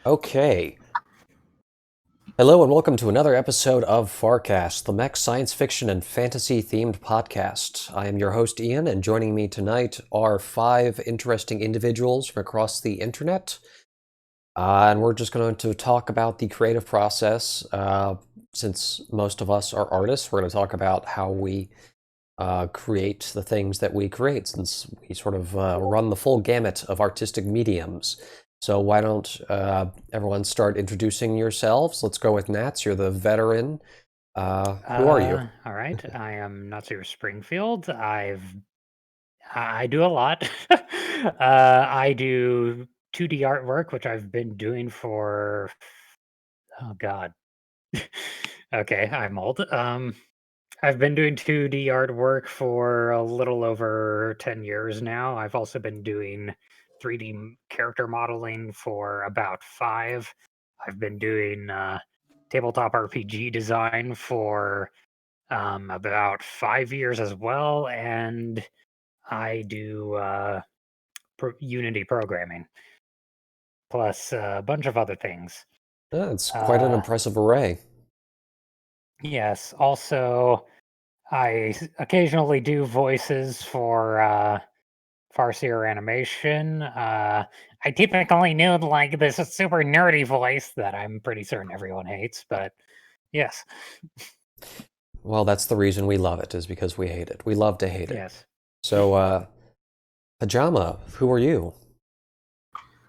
Okay. Hello and welcome to another episode of Farcast, the mech science fiction and fantasy themed podcast. I am your host Ian, and joining me tonight are five interesting individuals from across the internet. And we're just going to talk about the creative process. Since most of us are artists, we're going to talk about how we create the things that we create, since we sort of run the full gamut of artistic mediums. So why don't everyone start introducing yourselves? Let's go with Nats. You're the veteran. Who are you? All right. I am Natsir Springfield. I do a lot. I do 2D artwork, which I've been doing for oh god. Okay, I'm old. I've been doing 2D artwork for a little over 10 years now. I've also been doing 3D character modeling for about 5. I've been doing tabletop RPG design for about 5 years as well, and I do Unity programming plus a bunch of other things. It's quite an Uh, impressive array. yes, also occasionally do voices for Farseer animation. I typically do like this super nerdy voice that I'm pretty certain everyone hates, but yes, Well, that's the reason we love it, is because we hate it. We love to hate it. yes. So, Pajama, who are you?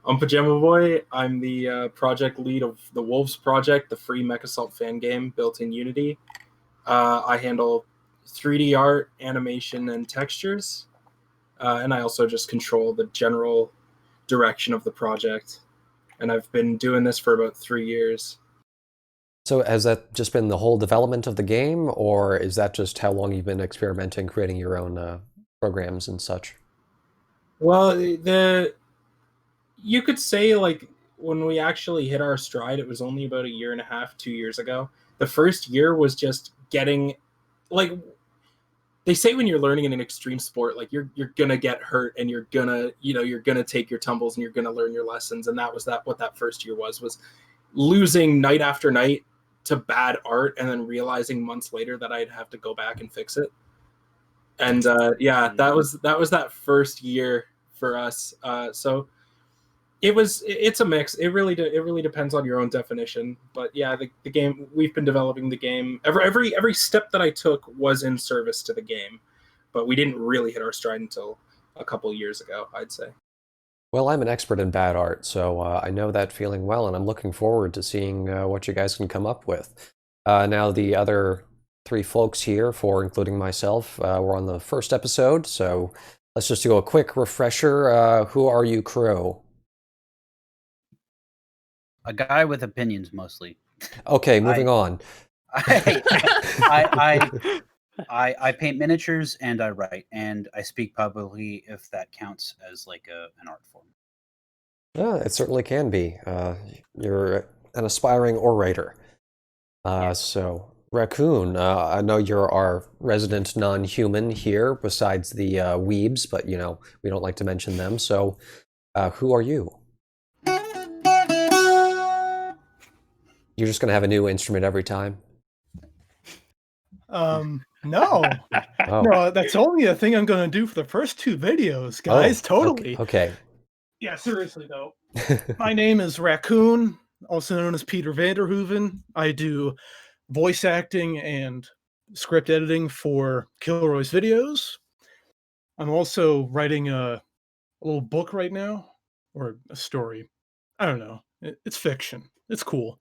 I'm Pajama Boy. I'm the project lead of the Wolves Project, the free Mech Assault fan game built in Unity. I handle 3D art, animation, and textures. And I also just control the general direction of the project. And I've been doing this for about 3 years. So, has that just been the whole development of the game, or is that just how long you've been experimenting, creating your own programs and such? Well, you could say, like, when we actually hit our stride, it was only about a year and a half, 2 years ago. The first year was just getting, like, they say when you're learning in an extreme sport, like you're gonna get hurt and you're gonna take your tumbles and you're gonna learn your lessons. And that was what that first year was losing night after night to bad art and then realizing months later that I'd have to go back and fix it. And yeah, that was that first year for us. So it's a mix. It really depends on your own definition. But yeah, the game, we've been developing the game. Every step that I took was in service to the game, but we didn't really hit our stride until a couple years ago, I'd say. Well, I'm an expert in bad art, so I know that feeling well, and I'm looking forward to seeing what you guys can come up with. Now, the other three folks here, four including myself, were on the first episode, so let's just do a quick refresher. Who are you, Crow? A guy with opinions, mostly. Okay, moving I- on. I paint miniatures and I write and I speak publicly if that counts as like an art form. Yeah, it certainly can be. You're an aspiring orator. Yes. So, Raccoon, I know you're our resident non-human here, besides the weebs, but you know, we don't like to mention them. So, who are you? You're just gonna have a new instrument every time? No. Oh, No, that's only a thing I'm gonna do for the first 2 videos, guys. Totally. Okay. Yeah, seriously though. My name is Raccoon, also known as Peter Vanderhoeven. I do voice acting and script editing for Kilroy's videos. I'm also writing a little book right now, or a story. I don't know. It's fiction. It's cool.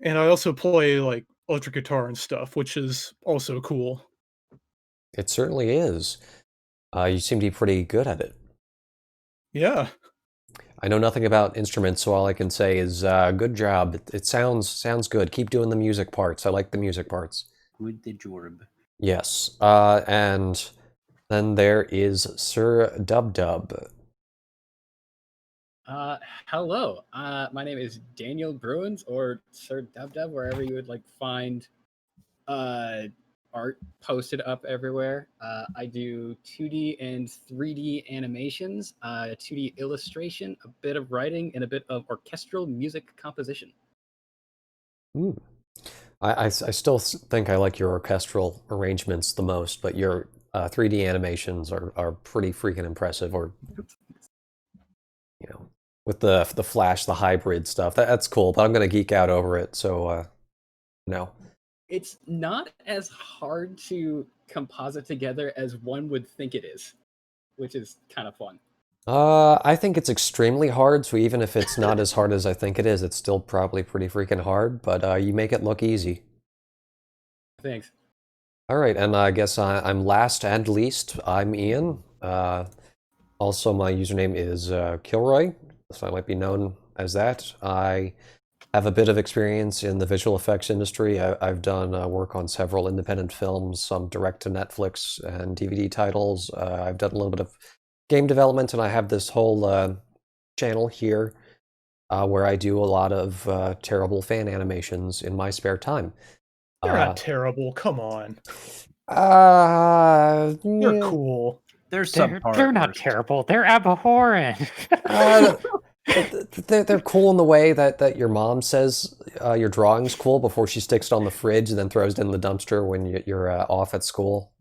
And I also play like electric guitar and stuff, which is also cool. It certainly is. You seem to be pretty good at it. Yeah. I know nothing about instruments, so all I can say is good job. It sounds good. Keep doing the music parts. I like the music parts. Good the jorb. Yes. And then there is Sir Dub Dub. Hello. My name is Daniel Bruins, or Sir Dub Dub, wherever you would like find art posted up everywhere. I do 2D and 3D animations, 2D illustration, a bit of writing, and a bit of orchestral music composition. Hmm. I still think I like your orchestral arrangements the most, but your 3D animations are pretty freaking impressive. Or, you know, with the Flash, the hybrid stuff, that's cool. But I'm gonna geek out over it. So no. It's not as hard to composite together as one would think it is, which is kind of fun. I think it's extremely hard. So even if it's not as hard as I think it is, it's still probably pretty freaking hard. But you make it look easy. Thanks. All right, and I guess I'm last and least. I'm Ian. Also, my username is Kilroy, so I might be known as that. I have a bit of experience in the visual effects industry. I've done work on several independent films, some direct to Netflix and DVD titles. I've done a little bit of game development, and I have this whole channel here where I do a lot of terrible fan animations in my spare time. They're not terrible. Come on. You're Yeah. cool. There's They're subpar not worst. terrible. They're abhorrent. They're cool in the way that your mom says your drawing's cool before she sticks it on the fridge and then throws it in the dumpster when you're off at school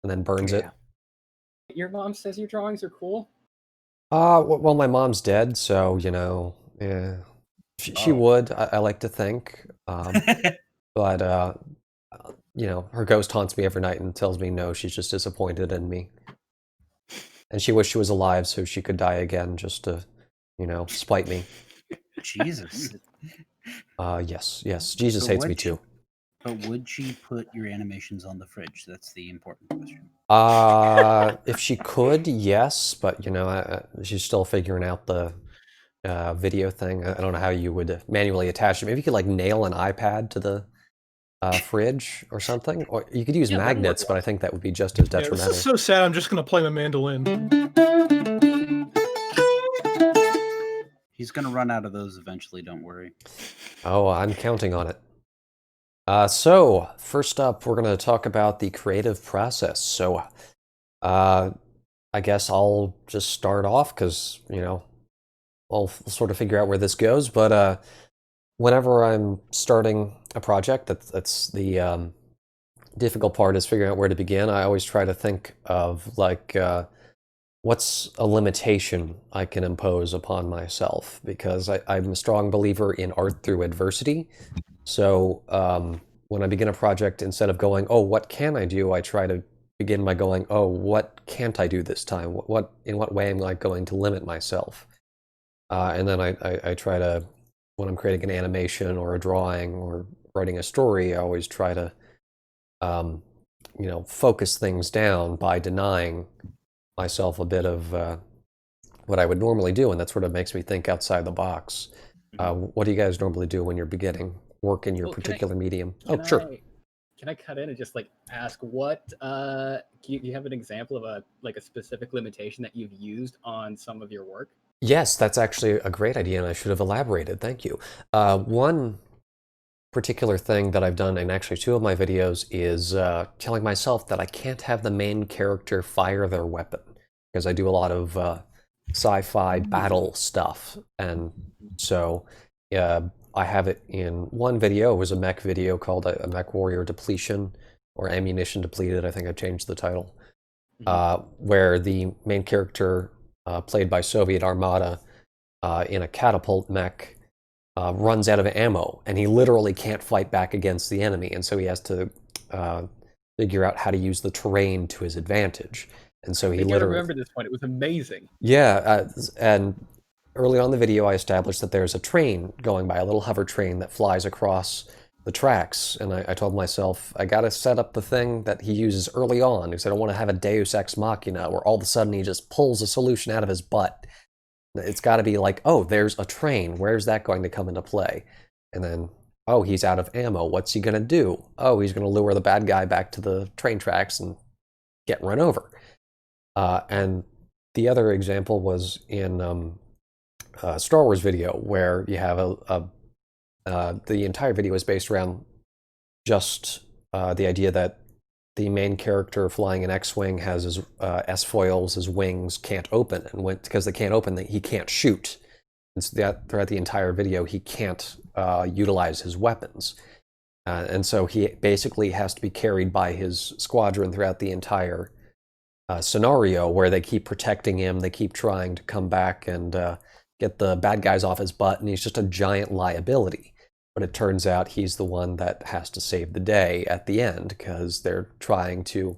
and then burns it. Your mom says your drawings are cool? Well, my mom's dead, so, you know, yeah, she would, I like to think. But, you know, her ghost haunts me every night and tells me no, she's just disappointed in me. And she wished she was alive so she could die again just to, you know, spite me. Jesus. Yes, Jesus So hates what me she- too. But would she put your animations on the fridge? That's the important question. If she could, yes, but, you know, she's still figuring out the video thing. I don't know how you would manually attach it. Maybe you could, like, nail an iPad to the fridge or something. Or you could use Yeah, that'd work magnets, but I think that would be just as Yeah, this detrimental. is so sad. I'm just gonna play my mandolin. He's going to run out of those eventually, don't worry. Oh, I'm counting on it. So, first up, we're going to talk about the creative process. So, I guess I'll just start off because, you know, I'll sort of figure out where this goes. But whenever I'm starting a project, that's the difficult part, is figuring out where to begin. I always try to think of, like, what's a limitation I can impose upon myself, because I'm a strong believer in art through adversity. So when I begin a project, instead of going, oh, what can I do, I try to begin by going, oh, what can't I do this time? In what way am I going to limit myself? And then I try to, when I'm creating an animation or a drawing or writing a story, I always try to, you know, focus things down by denying myself a bit of what I would normally do, and that sort of makes me think outside the box. What do you guys normally do when you're beginning work in your particular medium? Oh, sure. Can I cut in and just like ask what do you have an example of a specific limitation that you've used on some of your work? Yes, that's actually a great idea, and I should have elaborated. Thank you. One particular thing that I've done in actually two of my videos is telling myself that I can't have the main character fire their weapon, because I do a lot of sci-fi battle stuff, and so I have it in one video. It was a mech video called a Mech Warrior Depletion, or Ammunition Depleted, I think I changed the title, where the main character, played by Soviet Armada, in a catapult mech, runs out of ammo, and he literally can't fight back against the enemy, and so he has to figure out how to use the terrain to his advantage. And so he literally... I remember this one. It was amazing. Yeah, and early on in the video, I established that there's a train going by, a little hover train that flies across the tracks, and I told myself, I gotta set up the thing that he uses early on, because I don't want to have a Deus Ex Machina, where all of a sudden he just pulls a solution out of his butt. It's got to be like, oh, there's a train. Where's that going to come into play? And then, oh, he's out of ammo. What's he going to do? Oh, he's going to lure the bad guy back to the train tracks and get run over. And the other example was in a Star Wars video, where you have the entire video is based around just the idea that the main character flying an X-wing has his S-foils, his wings can't open, and because they can't open, he can't shoot. And so throughout the entire video, he can't utilize his weapons. And so he basically has to be carried by his squadron throughout the entire scenario, where they keep protecting him, they keep trying to come back and get the bad guys off his butt, and he's just a giant liability. But it turns out he's the one that has to save the day at the end, because they're trying to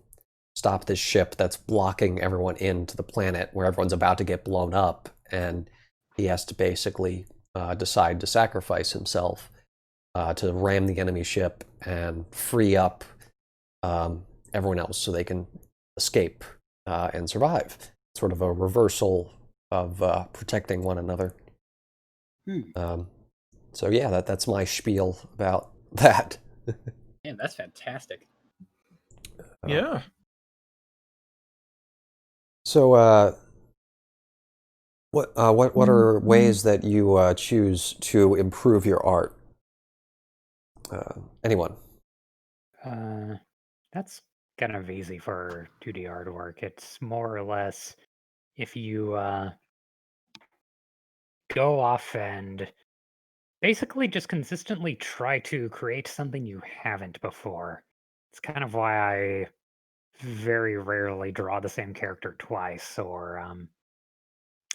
stop this ship that's blocking everyone into the planet where everyone's about to get blown up, and he has to basically decide to sacrifice himself to ram the enemy ship and free up everyone else so they can escape and survive. Sort of a reversal of protecting one another. So yeah, that's my spiel about that. Man, that's fantastic. Yeah. So what are ways that you choose to improve your art? Anyone? That's kind of easy for 2D artwork. It's more or less if you go off and basically just consistently try to create something you haven't before. It's kind of why I very rarely draw the same character twice, or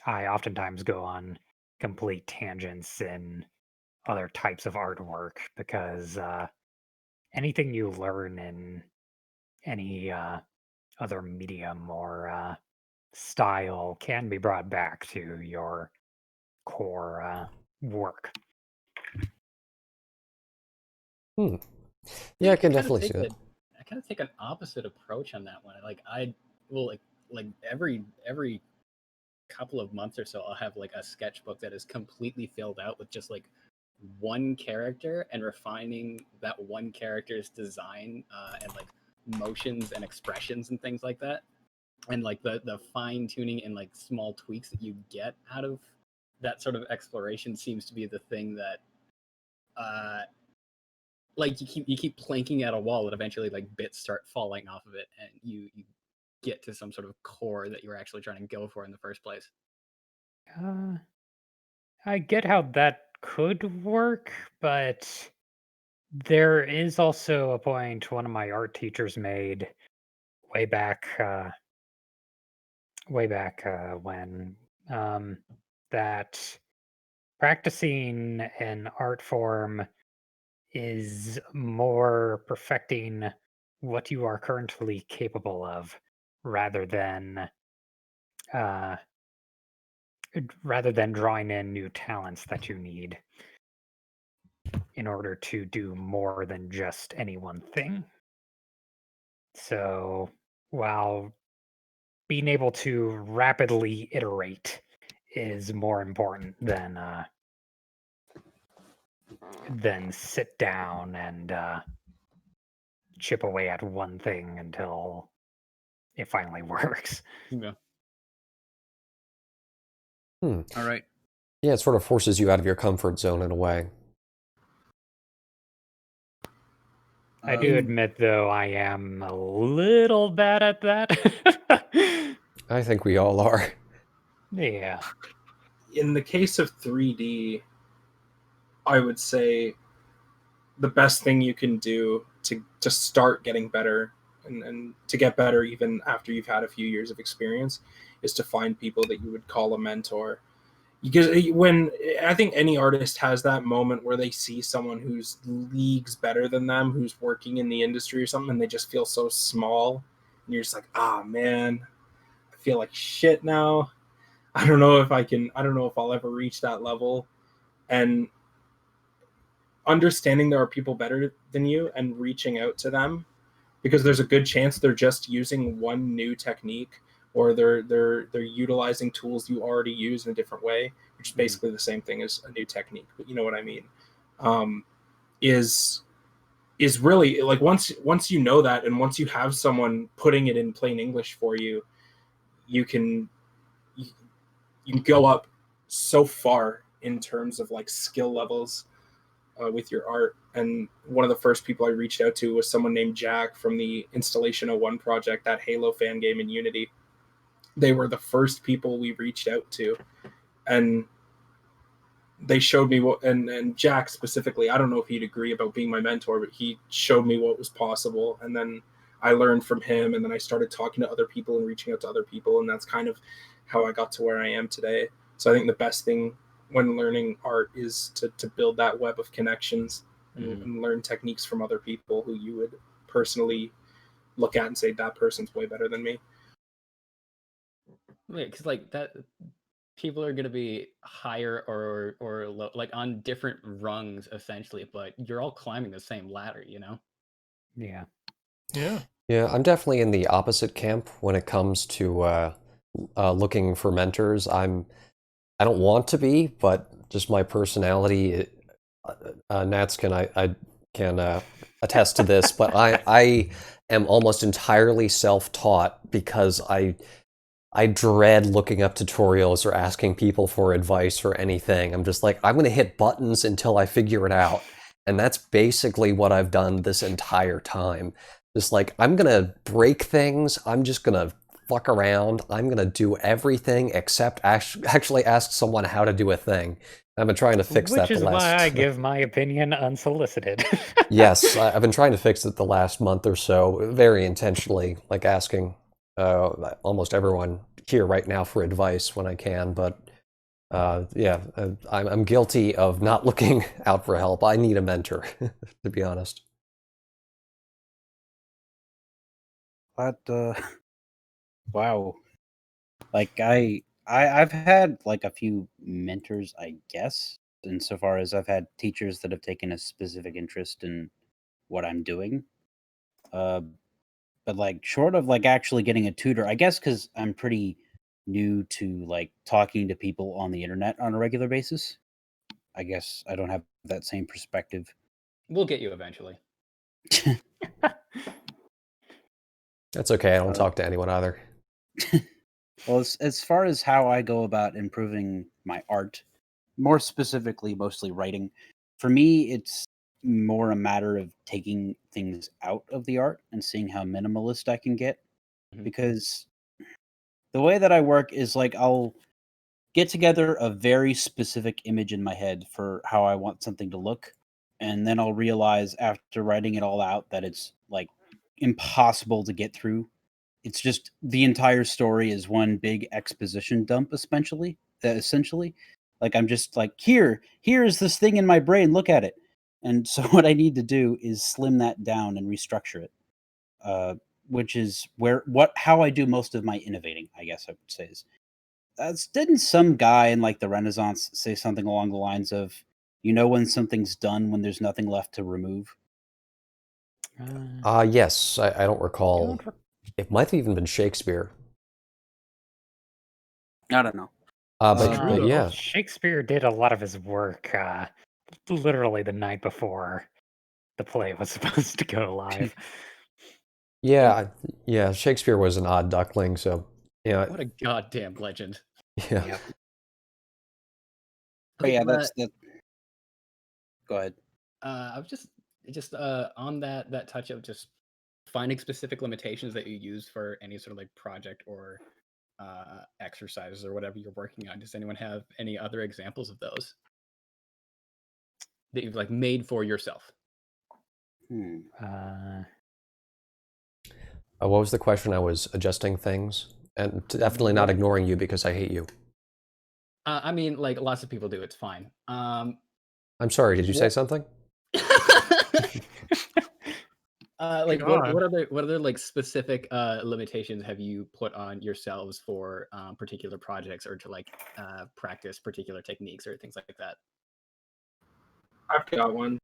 I oftentimes go on complete tangents in other types of artwork, because anything you learn in any other medium or style can be brought back to your core work. Yeah, I can definitely see that. I kind of take an opposite approach on that one. I will like every couple of months or so, I'll have like a sketchbook that is completely filled out with just like one character and refining that one character's design and like motions and expressions and things like that, and like the fine tuning and like small tweaks that you get out of that sort of exploration seems to be the thing that like you keep planking at a wall and eventually like bits start falling off of it and you get to some sort of core that you were actually trying to go for in the first place. I get how that could work, but there is also a point one of my art teachers made way back when that practicing an art form is more perfecting what you are currently capable of, rather than uh, drawing in new talents that you need in order to do more than just any one thing. So while being able to rapidly iterate is more important than sit down and chip away at one thing until it finally works. Yeah. All right. Yeah, it sort of forces you out of your comfort zone in a way. I do admit, though, I am a little bad at that. I think we all are. Yeah. In the case of 3D, I would say the best thing you can do to start getting better and to get better even after you've had a few years of experience is to find people that you would call a mentor. Because when I think any artist has that moment where they see someone who's leagues better than them, who's working in the industry or something, and they just feel so small, and you're just like, ah, man, I feel like shit now. I don't know if I'll ever reach that level. And understanding there are people better than you and reaching out to them, because there's a good chance they're just using one new technique, or they're utilizing tools you already use in a different way, which is basically the same thing as a new technique, but you know what I mean. Is really like once you know that, and once you have someone putting it in plain English for you, you can go up so far in terms of like skill levels with your art. And one of the first people I reached out to was someone named Jack from the Installation 01 project, that Halo fan game in Unity. They were the first people we reached out to, and they showed me what, and Jack specifically, I don't know if he'd agree about being my mentor, but he showed me what was possible. And then I learned from him, and then I started talking to other people and reaching out to other people. And that's kind of how I got to where I am today. So I think the best thing when learning art is to build that web of connections and learn techniques from other people who you would personally look at and say, that person's way better than me. Yeah, because like that, people are going to be higher or low, like on different rungs essentially, but you're all climbing the same ladder, you know? Yeah. Yeah, I'm definitely in the opposite camp when it comes to looking for mentors. I don't want to be, but just my personality. Nats I can attest to this, but I am almost entirely self-taught because I dread looking up tutorials or asking people for advice or anything. I'm just like, I'm going to hit buttons until I figure it out. And that's basically what I've done this entire time. Just like, I'm going to break things. I'm just going to fuck around. I'm going to do everything except actually ask someone how to do a thing. I've been trying to fix that the Which is last... why I give my opinion unsolicited. Yes, I've been trying to fix it the last month or so, very intentionally, like asking almost everyone here right now for advice when I can, but yeah, I'm guilty of not looking out for help. I need a mentor, to be honest. But wow, like I've had like a few mentors, I guess, insofar as I've had teachers that have taken a specific interest in what I'm doing. But like short of like actually getting a tutor, I guess because I'm pretty new to like talking to people on the internet on a regular basis, I guess I don't have that same perspective. We'll get you eventually. That's okay, I don't talk to anyone either. Well, as far as how I go about improving my art, more specifically, mostly writing, for me, it's more a matter of taking things out of the art and seeing how minimalist I can get. Mhm. Because the way that I work is like I'll get together a very specific image in my head for how I want something to look. And then I'll realize after writing it all out that it's like impossible to get through. It's just the entire story is one big exposition dump, essentially. Like I'm just like, here's this thing in my brain, look at it. And so what I need to do is slim that down and restructure it. Which is how I do most of my innovating, I guess I would say is. Didn't some guy in like the Renaissance say something along the lines of, you know, when something's done when there's nothing left to remove? Yes, I don't recall. It might have even been Shakespeare. I don't know. But yeah. Shakespeare did a lot of his work literally the night before the play was supposed to go live. Yeah, Shakespeare was an odd duckling, so yeah. What a goddamn legend. Yeah. Yep. But Okay, yeah, that's that. Go ahead. I was just on that touch of just finding specific limitations that you use for any sort of like project or exercises or whatever you're working on. Does anyone have any other examples of those that you've like made for yourself? What was the question? I was adjusting things, and definitely not ignoring you because I hate you. I mean, like lots of people do. It's fine. I'm sorry. Did you say something? Like God. what other like specific limitations have you put on yourselves for particular projects or to like practice particular techniques or things like that? I've got one.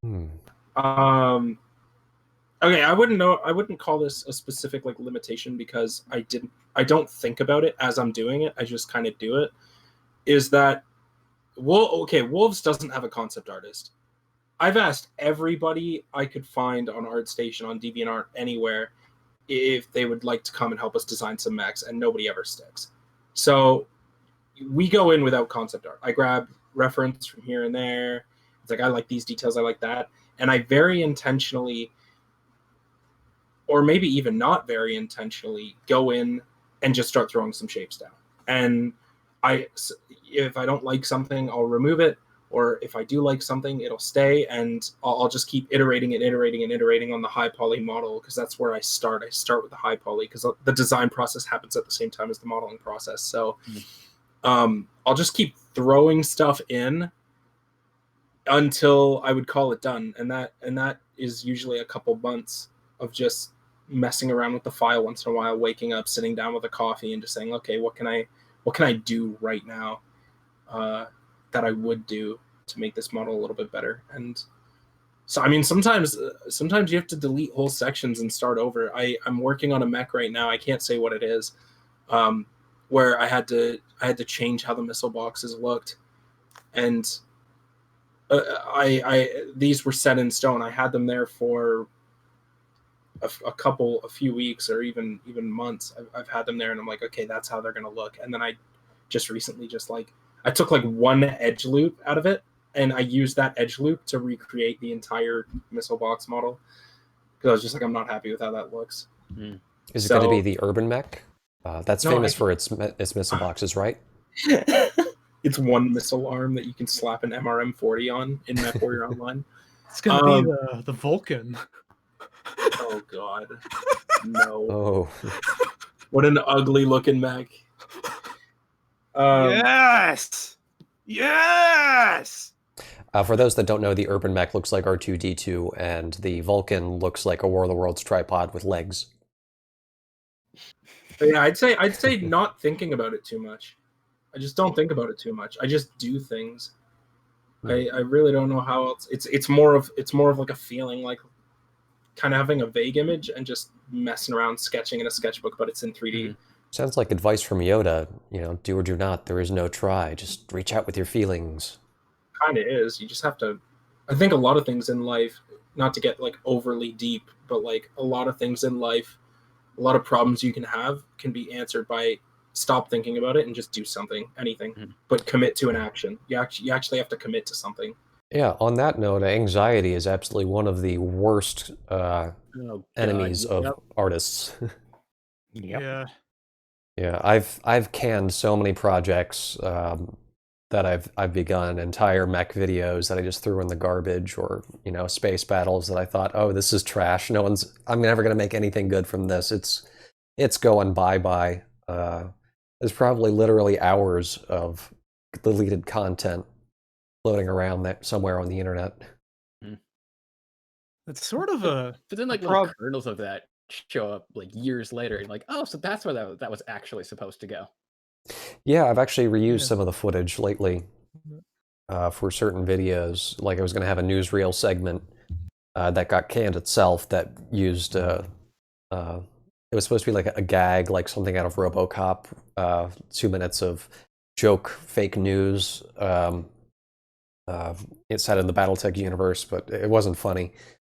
Okay, I wouldn't call this a specific like limitation because I don't think about it as I'm doing it. I just kind of do it. Is that Wolves doesn't have a concept artist. I've asked everybody I could find on ArtStation, on DeviantArt, anywhere, if they would like to come and help us design some mechs, and nobody ever sticks. So we go in without concept art. I grab reference from here and there. It's like, I like these details, I like that. And I very intentionally, or maybe even not very intentionally, go in and just start throwing some shapes down. And if I don't like something, I'll remove it. Or if I do like something, it'll stay, and I'll just keep iterating on the high poly model, because that's where I start. I start with the high poly because the design process happens at the same time as the modeling process. So I'll just keep throwing stuff in until I would call it done, and that is usually a couple months of just messing around with the file once in a while, waking up, sitting down with a coffee, and just saying, okay, what can I do right now that I would do to make this model a little bit better. And so, I mean, sometimes you have to delete whole sections and start over. I'm working on a mech right now. I can't say what it is, where I had to change how the missile boxes looked, and these were set in stone. I had them there for a few weeks or even months. I've had them there, and I'm like, okay, that's how they're gonna look. And then I just recently I took like one edge loop out of it, and I used that edge loop to recreate the entire missile box model, because I was just like, I'm not happy with how that looks. Is it going to be the urban mech? That's No, famous for its missile boxes, right? It's one missile arm that you can slap an MRM-40 on in MechWarrior Online. It's gonna be the Vulcan. Oh god, no! Oh, What an ugly looking mech. Yes. for those that don't know, the urban mech looks like R2-D2, and the Vulcan looks like a War of the Worlds tripod with legs. But yeah, I'd say not thinking about it too much. I just don't think about it too much. I just do things. I really don't know how else. It's more of like a feeling, like kind of having a vague image and just messing around, sketching in a sketchbook, but it's in 3D. Sounds like advice from Yoda. Do or do not. There is no try. Just reach out with your feelings. Kind of is. You just have to. I think a lot of things in life, not to get like overly deep, but like a lot of things in life, a lot of problems you can have can be answered by stop thinking about it and just do something, anything, but commit to an action. You actually have to commit to something. Yeah, on that note, anxiety is absolutely one of the worst enemies of artists. Yep. Yeah. Yeah, I've canned so many projects that I've begun, entire mech videos that I just threw in the garbage, or space battles that I thought, oh, this is trash. I'm never gonna make anything good from this. It's going bye-bye. There's probably literally hours of deleted content floating around somewhere on the internet. It's sort of a. But then, like, little kernels of that show up like years later, and like, oh, so that's where that was actually supposed to go. Yeah, I've actually reused some of the footage lately for certain videos. Like, I was going to have a newsreel segment that got canned itself that used it was supposed to be like a gag, like something out of RoboCop, 2 minutes of joke fake news inside of the BattleTech universe, but it wasn't funny.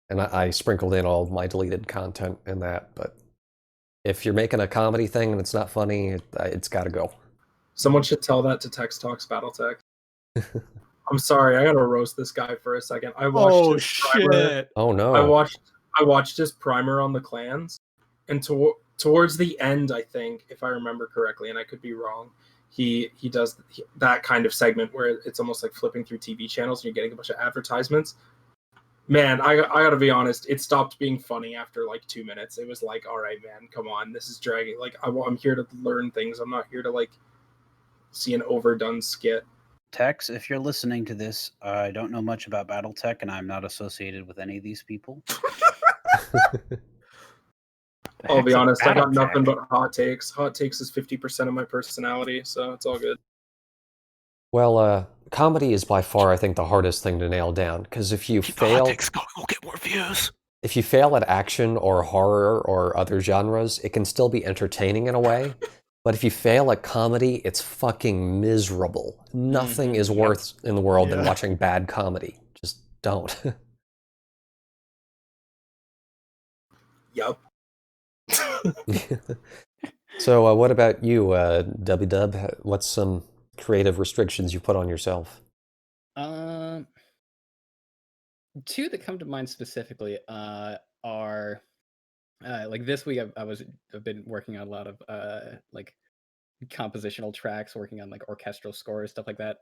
And I sprinkled in all my deleted content in that. But if you're making a comedy thing and it's not funny, it's got to go. Someone should tell that to Tex Talks BattleTech. I'm sorry, I gotta roast this guy for a second. I watched shit! Oh no! I watched his primer on the clans, and towards the end, I think, if I remember correctly, and I could be wrong, he does that kind of segment where it's almost like flipping through TV channels and you're getting a bunch of advertisements. Man, I gotta be honest, it stopped being funny after like 2 minutes. It was like, all right, man, come on, this is dragging. Like, I'm here to learn things. I'm not here to like see an overdone skit. Tex, if you're listening to this, I don't know much about BattleTech, and I'm not associated with any of these people. I'll be honest, I got nothing but hot takes. Hot takes is 50% of my personality, so it's all good. Well, comedy is by far, I think, the hardest thing to nail down, because if you fail, we'll get more views. If you fail at action or horror or other genres, it can still be entertaining in a way. But if you fail at comedy, it's fucking miserable. Nothing is worse in the world than watching bad comedy. Just don't. Yup. So what about you, WW? What's some creative restrictions you put on yourself? Two that come to mind specifically are like this week I've been working on a lot of like compositional tracks, working on like orchestral scores, stuff like that.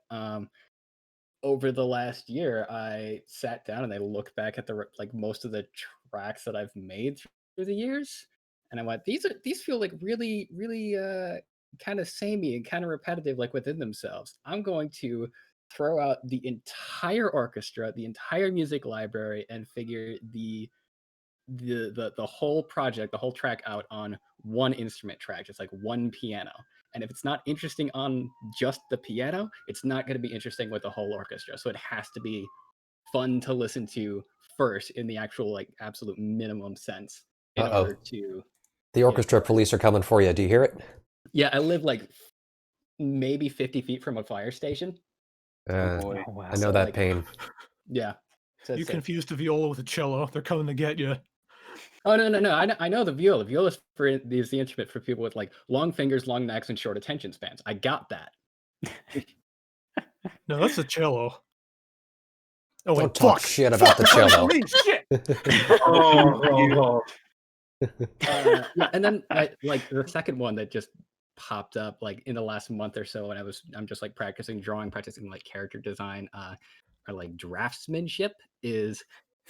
Over the last year, I sat down and I looked back at like most of the tracks that I've made through the years, and I went, these feel like really kind of samey and kind of repetitive, like within themselves. I'm going to throw out the entire orchestra, the entire music library, and figure the whole project, the whole track out on one instrument track, just like one piano. And if it's not interesting on just the piano, it's not going to be interesting with the whole orchestra. So it has to be fun to listen to first in the actual like absolute minimum sense in order to. The orchestra police are coming for you. Do you hear it? Yeah, I live like maybe 50 feet from a fire station. Oh boy. Oh, wow. I know So, that like, pain. Yeah. So You it's confused the viola with a cello. They're coming to get you. Oh no! I know the viola. Viola is the instrument for people with like long fingers, long necks, and short attention spans. I got that. No, that's a cello. Oh, Don't wait, talk fuck. shit about the cello. Shit. Oh. Yeah, and then like the second one that just popped up like in the last month or so, and I'm just like practicing drawing, practicing like character design, or like draftsmanship is.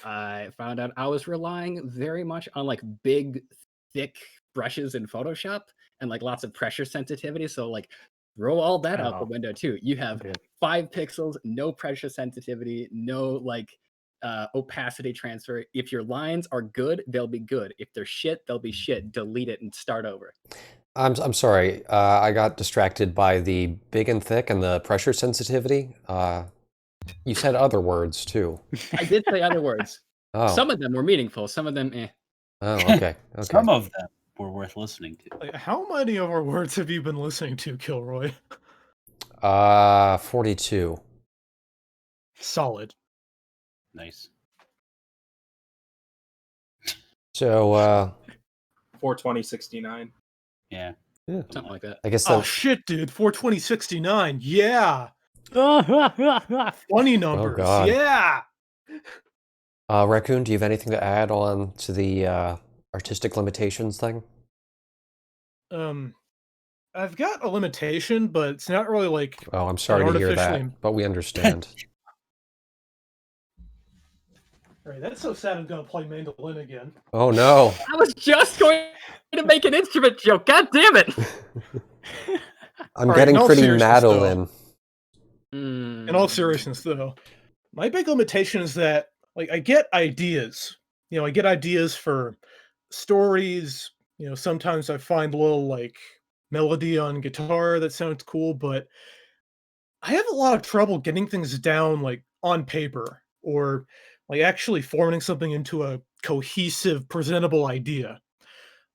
I found out I was relying very much on like big, thick brushes in Photoshop and like lots of pressure sensitivity. So like throw all that out the window too. You have 5 pixels, no pressure sensitivity, no like opacity transfer. If your lines are good, they'll be good. If they're shit, they'll be shit. Delete it and start over. I'm sorry. I got distracted by the big and thick and the pressure sensitivity. You said other words too. I did say other words. Oh. Some of them were meaningful. Some of them, eh. Oh, okay. Some of them were worth listening to. Like, how many of our words have you been listening to, Kilroy? 42. Solid. Nice. So, 42069. Yeah. Something like that. I guess Oh shit, dude. 42069. Yeah. Funny numbers. God. Yeah. Raccoon, do you have anything to add on to the artistic limitations thing? I've got a limitation, but it's not really like. Oh, I'm sorry to hear that, but we understand. Right, that's so sad. I'm gonna play mandolin again. Oh no! I was just going to make an instrument joke. God damn it! I'm getting pretty Madeline. In all seriousness, though, my big limitation is that, like, I get ideas. You know, I get ideas for stories. You know, sometimes I find a little like melody on guitar that sounds cool, but I have a lot of trouble getting things down like on paper or like actually forming something into a cohesive, presentable idea.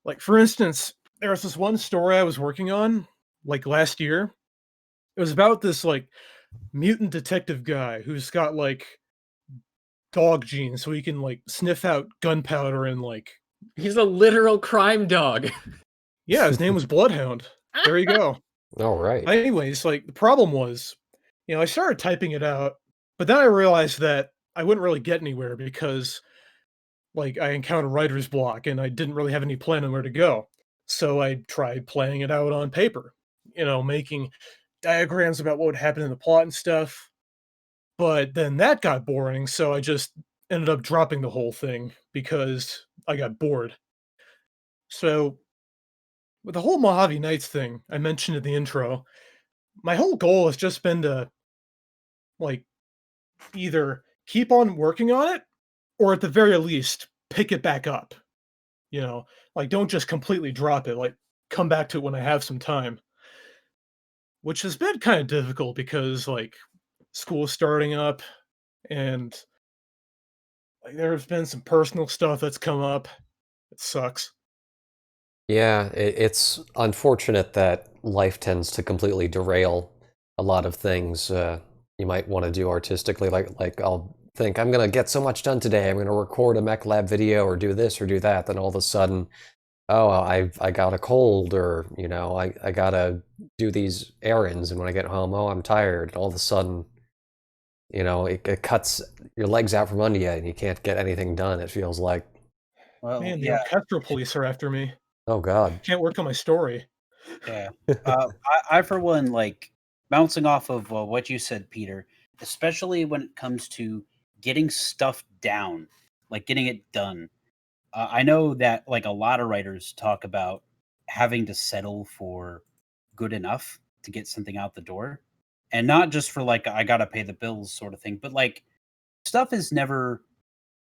Like, for instance, there was this one story I was working on like last year. It was about this like mutant detective guy who's got like dog genes so he can like sniff out gunpowder and like. He's a literal crime dog. Yeah, his name was Bloodhound. There you go. All right. Anyways, like, the problem was, you know, I started typing it out, but then I realized that I wouldn't really get anywhere because, like, I encountered writer's block and I didn't really have any plan on where to go. So I tried playing it out on paper, you know, making diagrams about what would happen in the plot and stuff. But then that got boring, so I just ended up dropping the whole thing because I got bored. So, with the whole Mojave Nights thing I mentioned in the intro, my whole goal has just been to, like, either keep on working on it or at the very least pick it back up. You know, like, don't just completely drop it, like, come back to it when I have some time. Which has been kind of difficult because, like, school's starting up and like there's been some personal stuff that's come up. It sucks. Yeah, it's unfortunate that life tends to completely derail a lot of things you might want to do artistically. Like I'll think I'm gonna get so much done today. I'm gonna record a mech lab video or do this or do that. Then all of a sudden, oh, I got a cold, or you know, I gotta do these errands, and when I get home, oh, I'm tired. And all of a sudden, you know, it cuts your legs out from under you and you can't get anything done. It feels like. Well, Man, the yeah, orchestral police are after me. Oh God. Can't work on my story. yeah. I for one, like bouncing off of what you said, Peter, especially when it comes to getting stuff down, like getting it done. I know that like a lot of writers talk about having to settle for good enough to get something out the door, and not just for like I gotta pay the bills sort of thing, but like stuff is never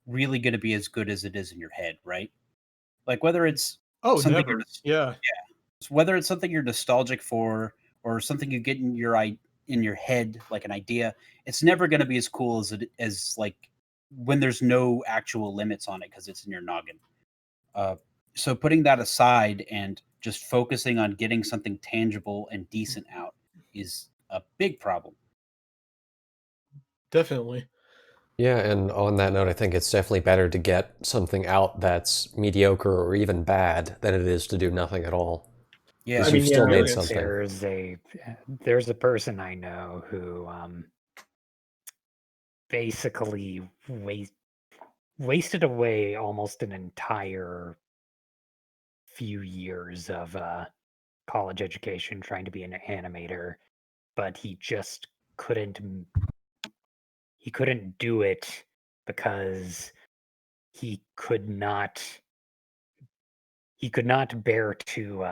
really going to be as good as it is in your head, right? Like whether it's Oh, something never. Yeah. whether it's something you're nostalgic for or something you get in your head like an idea, it's never going to be as cool as like when there's no actual limits on it because it's in your noggin. So putting that aside and just focusing on getting something tangible and decent out is a big problem. Definitely. Yeah, and on that note, I think it's definitely better to get something out that's mediocre or even bad than it is to do nothing at all. Yeah, Because I mean, you've still yeah, made it's- something. There's a person I know who basically wasted away almost an entire few years of college education trying to be an animator, but he just couldn't do it because he could not bear to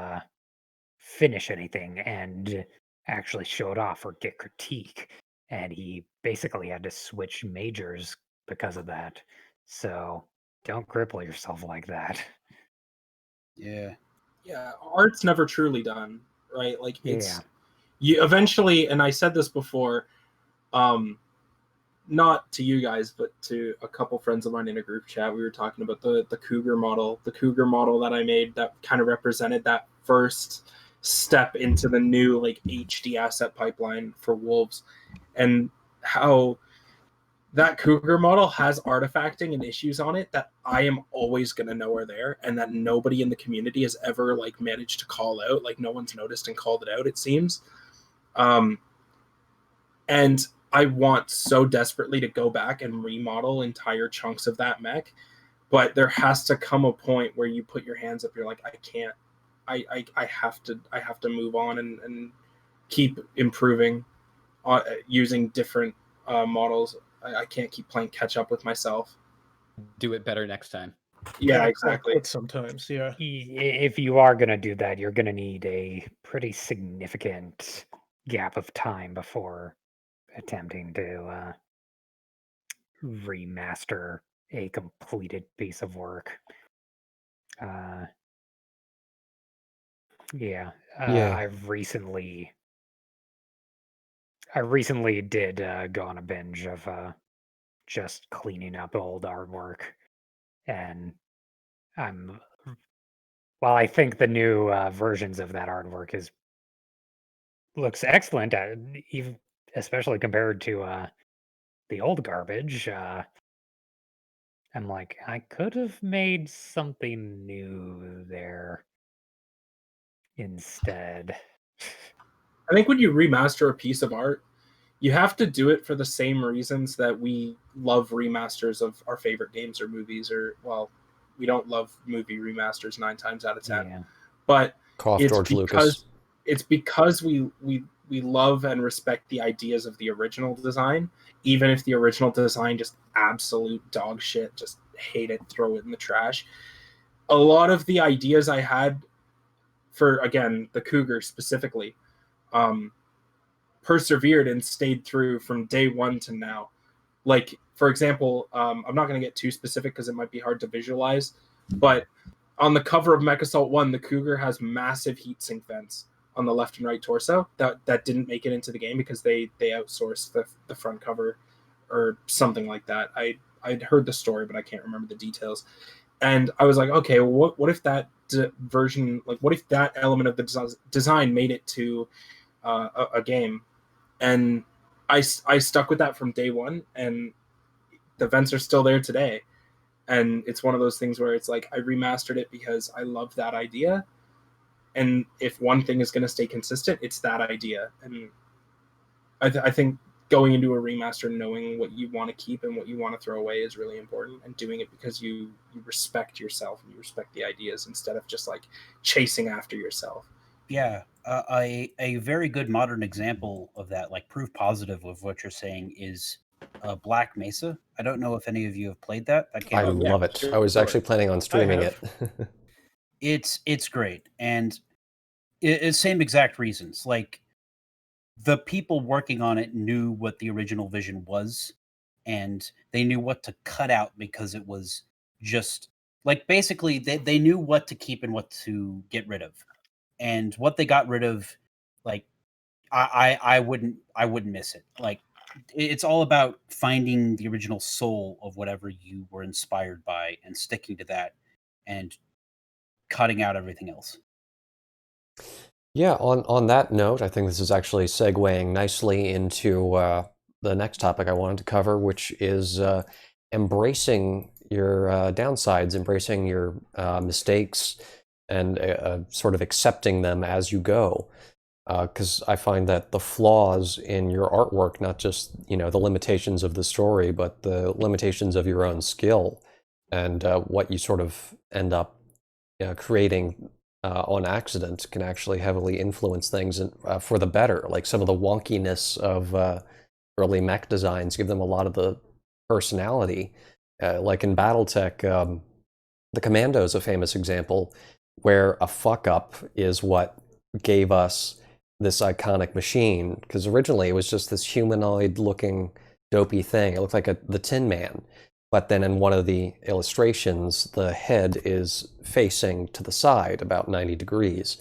finish anything and actually show it off or get critique, and he basically had to switch majors because of that. So don't cripple yourself like that. yeah, yeah, art's never truly done, right? Like it's Yeah. you eventually, and I said this before, not to you guys, but to a couple friends of mine in a group chat. We were talking about the cougar model, that I made that kind of represented that first step into the new like HD asset pipeline for wolves, and how that cougar model has artifacting and issues on it that I am always going to know are there, and that nobody in the community has ever like managed to call out. Like no one's noticed and called it out, it seems. And I want so desperately to go back and remodel entire chunks of that mech, but there has to come a point where you put your hands up. You're like, I can't. I have to move on and keep improving, using different models. I can't keep playing catch up with myself. Do it better next time. Yeah, Gotta call it exactly. quits sometimes. Yeah. If you are going to do that, you're going to need a pretty significant gap of time before attempting to remaster a completed piece of work. Yeah, Yeah. I recently did go on a binge of just cleaning up old artwork, and I'm while I think the new versions of that artwork looks excellent, even especially compared to the old garbage. I'm like, I could have made something new there instead. I think when you remaster a piece of art, you have to do it for the same reasons that we love remasters of our favorite games or movies, or well, we don't love movie remasters 9 times out of 10. Yeah. But Cough, it's George because Lucas. we love and respect the ideas of the original design, even if the original design just absolute dog shit, just hate it, throw it in the trash. A lot of the ideas I had for, again, the Cougar specifically, persevered and stayed through from day one to now. Like, for example, I'm not going to get too specific because it might be hard to visualize, but on the cover of Mech Assault 1, the Cougar has massive heatsink vents on the left and right torso that didn't make it into the game because they outsourced the front cover or something like that. I'd heard the story, but I can't remember the details. And I was like, okay, well, what if that version, like, what if that element of the design made it to a game? And I stuck with that from day one, and the vents are still there today. And it's one of those things where it's like I remastered it because I love that idea, and if one thing is going to stay consistent, it's that idea. And I think going into a remaster knowing what you want to keep and what you want to throw away is really important, and doing it because you respect yourself and you respect the ideas instead of just like chasing after yourself. Yeah, a very good modern example of that, like proof positive of what you're saying, is Black Mesa. I don't know if any of you have played that. That came I out. love it. sure. I was actually planning on streaming it. have. It's great, and it's same exact reasons. Like the people working on it knew what the original vision was, and they knew what to cut out because it was just like basically they knew what to keep and what to get rid of, and what they got rid of, like I wouldn't miss it. Like it's all about finding the original soul of whatever you were inspired by and sticking to that and cutting out everything else. Yeah, on that note, I think this is actually segueing nicely into the next topic I wanted to cover, which is embracing your downsides, embracing your mistakes, and sort of accepting them as you go. Because I find that the flaws in your artwork, not just the limitations of the story, but the limitations of your own skill, and what you sort of end up creating on accident, can actually heavily influence things for the better. Like some of the wonkiness of early mech designs give them a lot of the personality. Like in BattleTech, the Commando is a famous example where a fuck up is what gave us this iconic machine, because originally it was just this humanoid looking dopey thing. It looked like the Tin Man. But then in one of the illustrations, the head is facing to the side about 90 degrees.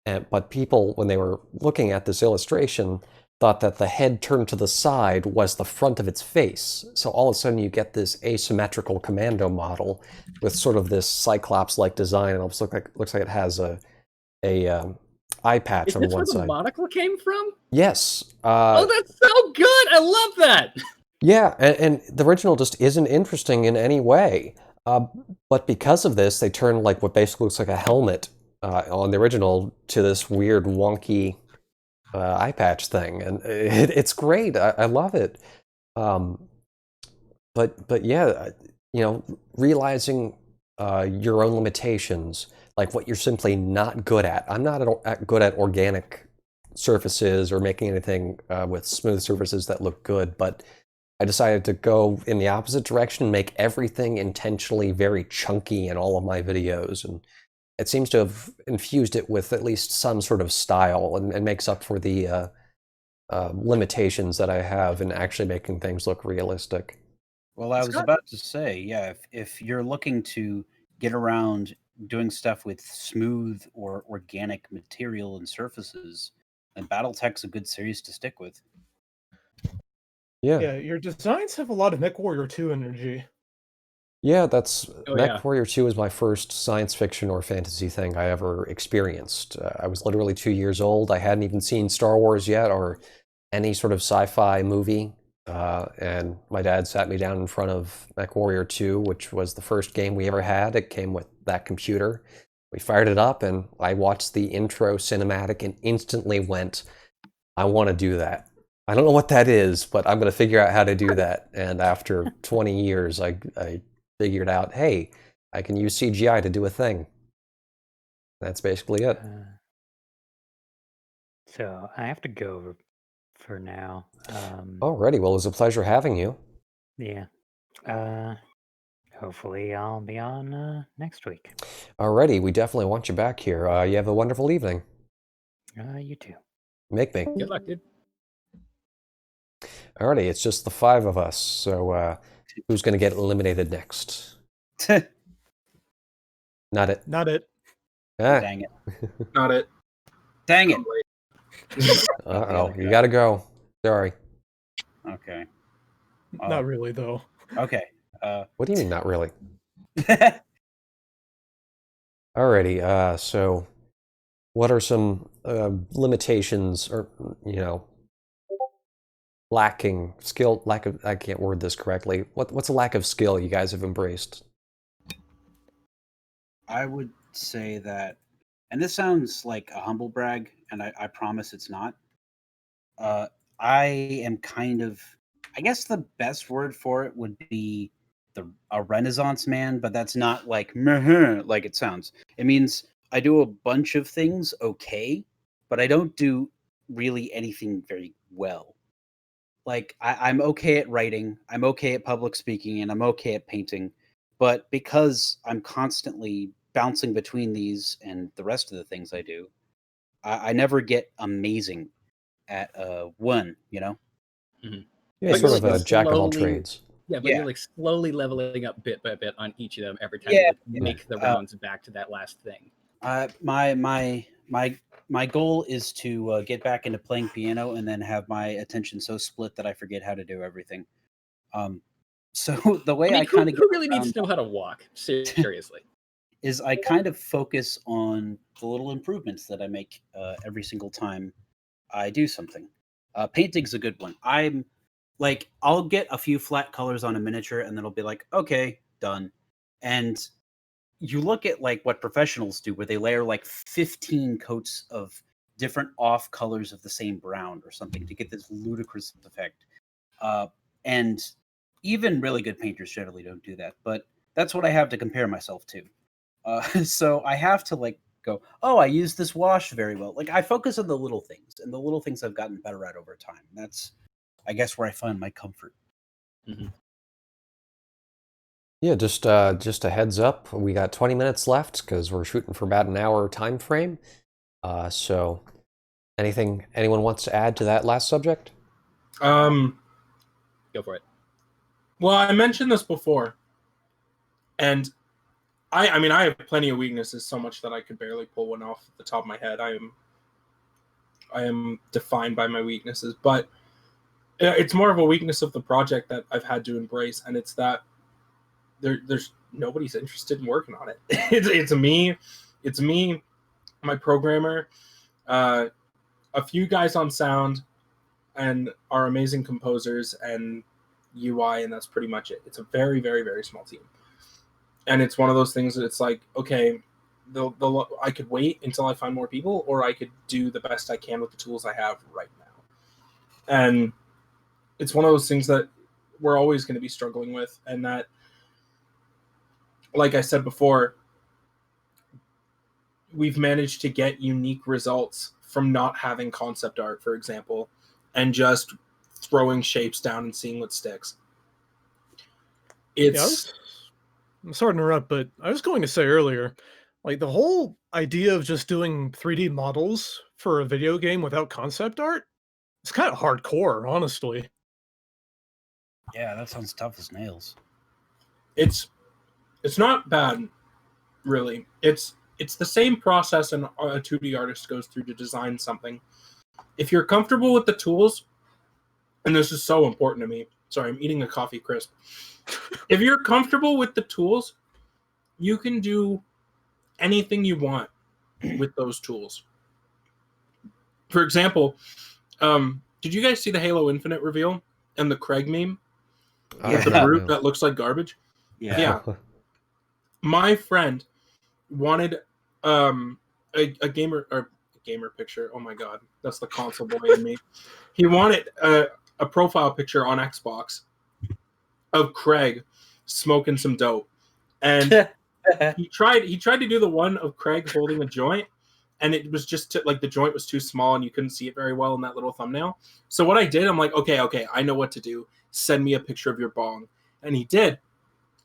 But people, when they were looking at this illustration, thought that the head turned to the side was the front of its face. So all of a sudden you get this asymmetrical Commando model with sort of this Cyclops-like design. It almost looks like it has a eye patch Is on the this one where the side. monocle came from? Yes. Oh, that's so good! I love that. Yeah, and the original just isn't interesting in any way. But because of this, they turned like what basically looks like a helmet on the original to this weird, wonky eye patch thing, and it's great. I love it. But yeah, realizing your own limitations, like what you're simply not good at. I'm not good at organic surfaces or making anything with smooth surfaces that look good, but I decided to go in the opposite direction and make everything intentionally very chunky in all of my videos. And it seems to have infused it with at least some sort of style, and makes up for the limitations that I have in actually making things look realistic. Well, I was about to say, yeah, if you're looking to get around doing stuff with smooth or organic material and surfaces, then BattleTech's a good series to stick with. Yeah, your designs have a lot of MechWarrior 2 energy. Yeah, that's Oh, yeah. MechWarrior 2 is my first science fiction or fantasy thing I ever experienced. I was literally 2 years old. I hadn't even seen Star Wars yet or any sort of sci-fi movie. And my dad sat me down in front of MechWarrior 2, which was the first game we ever had. It came with that computer. We fired it up, and I watched the intro cinematic and instantly went, I want to do that. I don't know what that is, but I'm going to figure out how to do that. And after 20 years, I figured out, hey, I can use CGI to do a thing. That's basically it. So I have to go for now. Alrighty, well, it was a pleasure having you. Yeah. Hopefully I'll be on next week. Alrighty, we definitely want you back here. You have a wonderful evening. You too. Make me. Good luck, dude. Alrighty, it's just the five of us. So who's going to get eliminated next? Not it. Not it. Ah. Dang it. Not it. Dang it. Uh-oh, you got to go. Sorry. Okay. Not really, though. Okay. What do you mean, not really? Alrighty, so what are some limitations or, lacking skill, I can't word this correctly. What's a lack of skill you guys have embraced? I would say that, and this sounds like a humble brag, and I promise it's not. I am kind of, I guess the best word for it would be a Renaissance man, but that's not like meh, like it sounds. It means I do a bunch of things okay, but I don't do really anything very well. Like I'm okay at writing, I'm okay at public speaking, and I'm okay at painting. But because I'm constantly bouncing between these and the rest of the things I do, I never get amazing at one, you know? Mhm. Yeah, But sort you're, of like, a jack of all slowly trades. Yeah, but Yeah. you're, like, slowly leveling up bit by bit on each of them every time Yeah, you, like, yeah. make the rounds back to that last thing. My goal is to get back into playing piano and then have my attention so split that I forget how to do everything. So the way I I mean, kind of who really needs to know how to walk? Seriously. is I kind of focus on the little improvements that I make every single time I do something. Painting's a good one. I'm like, I'll get a few flat colors on a miniature and then I'll be like, okay, done. And you look at like what professionals do where they layer like 15 coats of different off colors of the same brown or something to get this ludicrous effect. And even really good painters generally don't do that, but that's what I have to compare myself to. So I have to like go, oh, I use this wash very well. Like I focus on the little things, and the little things I've gotten better at over time. That's, I guess, where I find my comfort. Mm-hmm. Yeah, just a heads up. We got 20 minutes left because we're shooting for about an hour time frame. So, anything anyone wants to add to that last subject? Um, Go for it. well, I mentioned this before, and I mean, I have plenty of weaknesses, so much that I could barely pull one off the top of my head. I am defined by my weaknesses, but it's more of a weakness of the project that I've had to embrace, and it's that there's nobody's interested in working on it. It's me, my programmer, a few guys on sound, and our amazing composers and UI, and that's pretty much it. It's a very, very, very small team. And it's one of those things that it's like, okay, I could wait until I find more people, or I could do the best I can with the tools I have right now. And it's one of those things that we're always going to be struggling with. And that, like I said before, we've managed to get unique results from not having concept art, for example, and just throwing shapes down and seeing what sticks. I'm sorry to interrupt, but I was going to say earlier, like the whole idea of just doing 3D models for a video game without concept art, it's kind of hardcore, honestly. Yeah, that sounds tough as nails. It's not bad, really. It's the same process a 2D artist goes through to design something. If you're comfortable with the tools, and this is so important to me. Sorry, I'm eating a coffee crisp. If you're comfortable with the tools, you can do anything you want with those tools. For example, did you guys see the Halo Infinite reveal and the Craig meme? Yeah. The brute that looks like garbage? Yeah. My friend wanted a gamer picture. Oh my god, that's the console boy in me. He wanted a profile picture on Xbox of Craig smoking some dope, and he tried to do the one of Craig holding a joint, and it was just like the joint was too small and you couldn't see it very well in that little thumbnail. So what I did, I'm like, okay, I know what to do. Send me a picture of your bong, and he did.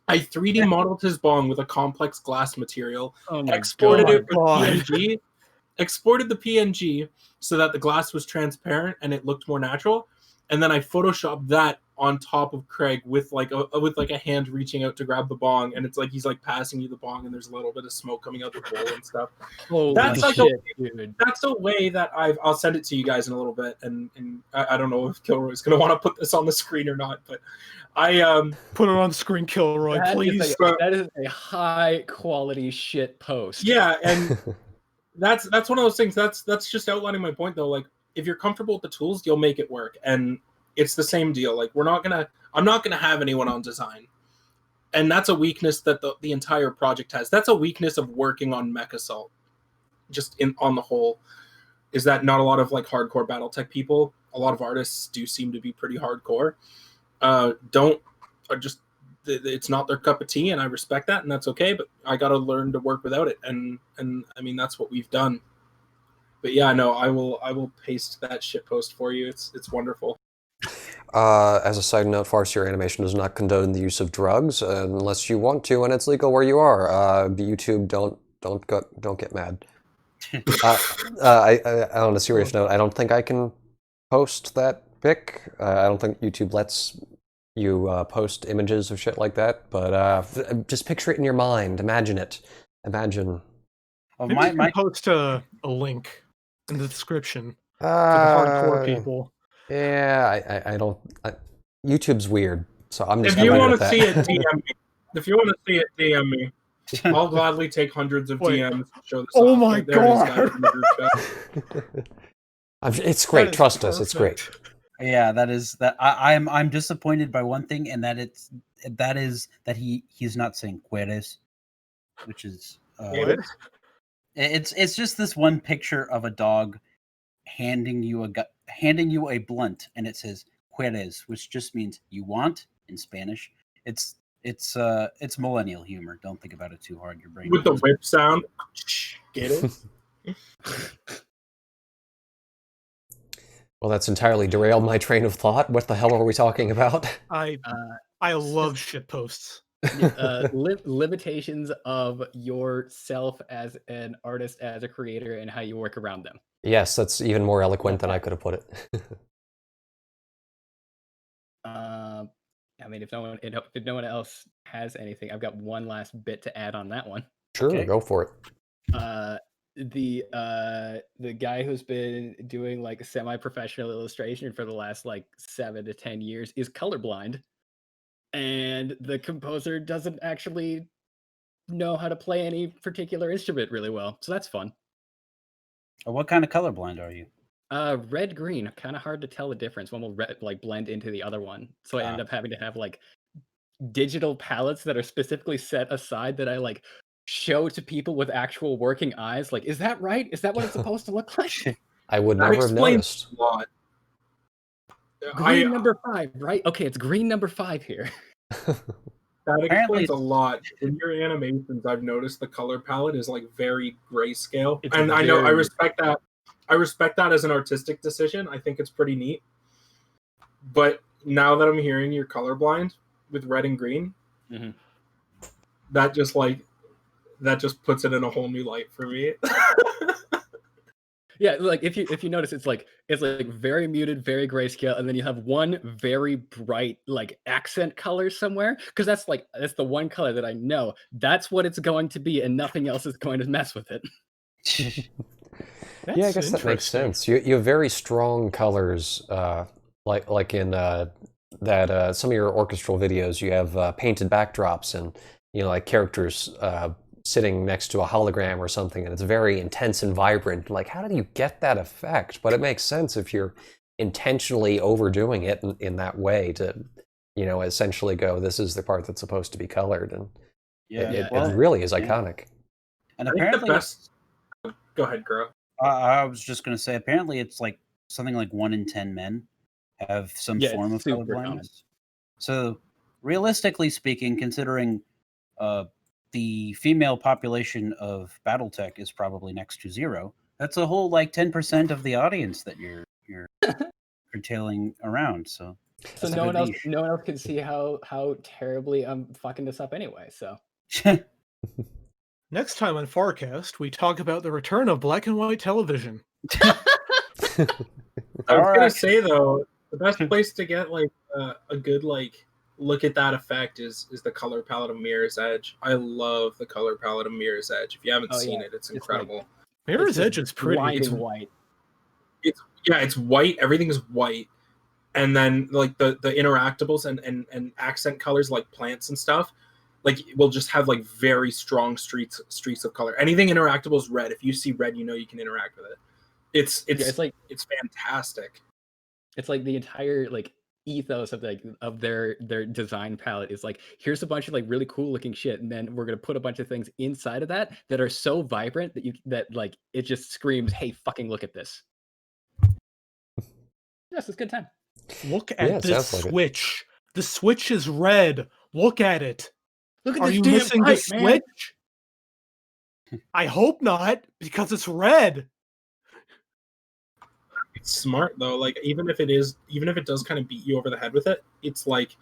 I 3D modeled his bong with a complex glass material, exported it with PNG, exported the PNG so that the glass was transparent and it looked more natural, and then I photoshopped that on top of Craig with like a hand reaching out to grab the bong, and it's like he's like passing you the bong, and there's a little bit of smoke coming out the bowl and stuff. That's like dude. That's a way that I'll send it to you guys in a little bit, and I don't know if Kilroy's going to want to put this on the screen or not, but I Put it on the screen, Kilroy, please. That is a high quality shit post. Yeah, and that's one of those things. That's just outlining my point though. Like, if you're comfortable with the tools, you'll make it work, and it's the same deal. Like, I'm not gonna have anyone on design, and that's a weakness that the entire project has. That's a weakness of working on Mech Assault, just on the whole, is that not a lot of like hardcore BattleTech people a lot of artists do seem to be pretty hardcore. It's not their cup of tea, and I respect that, and that's okay. But I got to learn to work without it, and I mean that's what we've done. But yeah, no, I will paste that shit post for you. It's wonderful. As a side note, Farseer Animation does not condone the use of drugs unless you want to, and it's legal where you are. YouTube, don't get mad. On a serious note, I don't think I can post that pic. I don't think YouTube lets you post images of shit like that. But just picture it in your mind. Imagine it. Imagine. Oh, Maybe you can post a link in the description for the hardcore people. Yeah, I don't. YouTube's weird, so I'm just. If you want to see it, DM me. If you want to see it, DM me. I'll gladly take hundreds of DMs to show this. Oh off. my There it is, guys, God. in the group chat. It's great. Trust us, it's great. Yeah, that is that. I'm disappointed by one thing, and that is that he's not saying queres, which is What? it's just this one picture of a dog handing you a blunt, and it says queres, which just means you want in Spanish. It's millennial humor. Don't think about it too hard. Your brain With the whip sound. Get it? Well, that's entirely derailed my train of thought. What the hell are we talking about? I love shit posts. Limitations of yourself as an artist, as a creator, and how you work around them. Yes, that's even more eloquent than I could have put it. I mean, if no one else has anything, I've got one last bit to add on that one. Sure, Okay. Go for it. The guy who's been doing like semi-professional illustration for the last like 7 to 10 years is colorblind, and the composer doesn't actually know how to play any particular instrument really well, so that's fun. What kind of colorblind are you? Red green, kind of hard to tell the difference. One will like blend into the other one, so I end up having to have like digital palettes that are specifically set aside that I like show to people with actual working eyes. Like, is that right? Is that what it's supposed to look like? I would That never have explains noticed. a lot. Green number 5, right? Okay, it's green number 5 here. That Apparently explains a lot. In your animations, I've noticed the color palette is like very grayscale, It's and I know I very- respect that. I respect that as an artistic decision. I think it's pretty neat. But now that I'm hearing you're colorblind with red and green, Mhm. that just puts it in a whole new light for me. Yeah, like if you notice, it's like very muted, very grayscale, and then you have one very bright like accent color somewhere, because that's the one color that I know that's what it's going to be, and nothing else is going to mess with it. Yeah, I guess that makes sense. You have very strong colors, like in that some of your orchestral videos. You have painted backdrops and like characters sitting next to a hologram or something, and it's very intense and vibrant. Like, how do you get that effect? But it makes sense if you're intentionally overdoing it in that way to, essentially go, this is the part that's supposed to be colored, and it really is iconic. And I think apparently, the best. Go ahead, Gro. I was just going to say, apparently it's like something like 1 in 10 men have some form of super common. colorblindness. So, realistically speaking, considering the female population of BattleTech is probably next to 0, that's a whole like 10% of the audience that you're curtailing around. So no one else can see how terribly I'm fucking this up anyway. So. Next time on Farcast, we talk about the return of black and white television. I was gonna say though, the best place to get like a good like look at that effect is the color palette of Mirror's Edge. I love the color palette of Mirror's Edge. If you haven't seen it, it's incredible. Like, Mirror's Edge is pretty. It's white. It's white. Everything is white, and then like the interactables and accent colors like plants and stuff. Like we'll just have like very strong streaks of color. Anything interactable is red. If you see red, you can interact with it. It's fantastic. It's like the entire like ethos of their design palette is like, here's a bunch of like really cool looking shit, and then we're gonna put a bunch of things inside of that are so vibrant that like it just screams, hey, fucking look at this. Yes, it's a good time. Look Yeah, at it this sounds like it. switch. The switch is red. Look at it. Look at Are this you damn missing the pipe, man. switch? I hope not, because it's red. It's smart though. Like even if it does kind of beat you over the head with it, it's like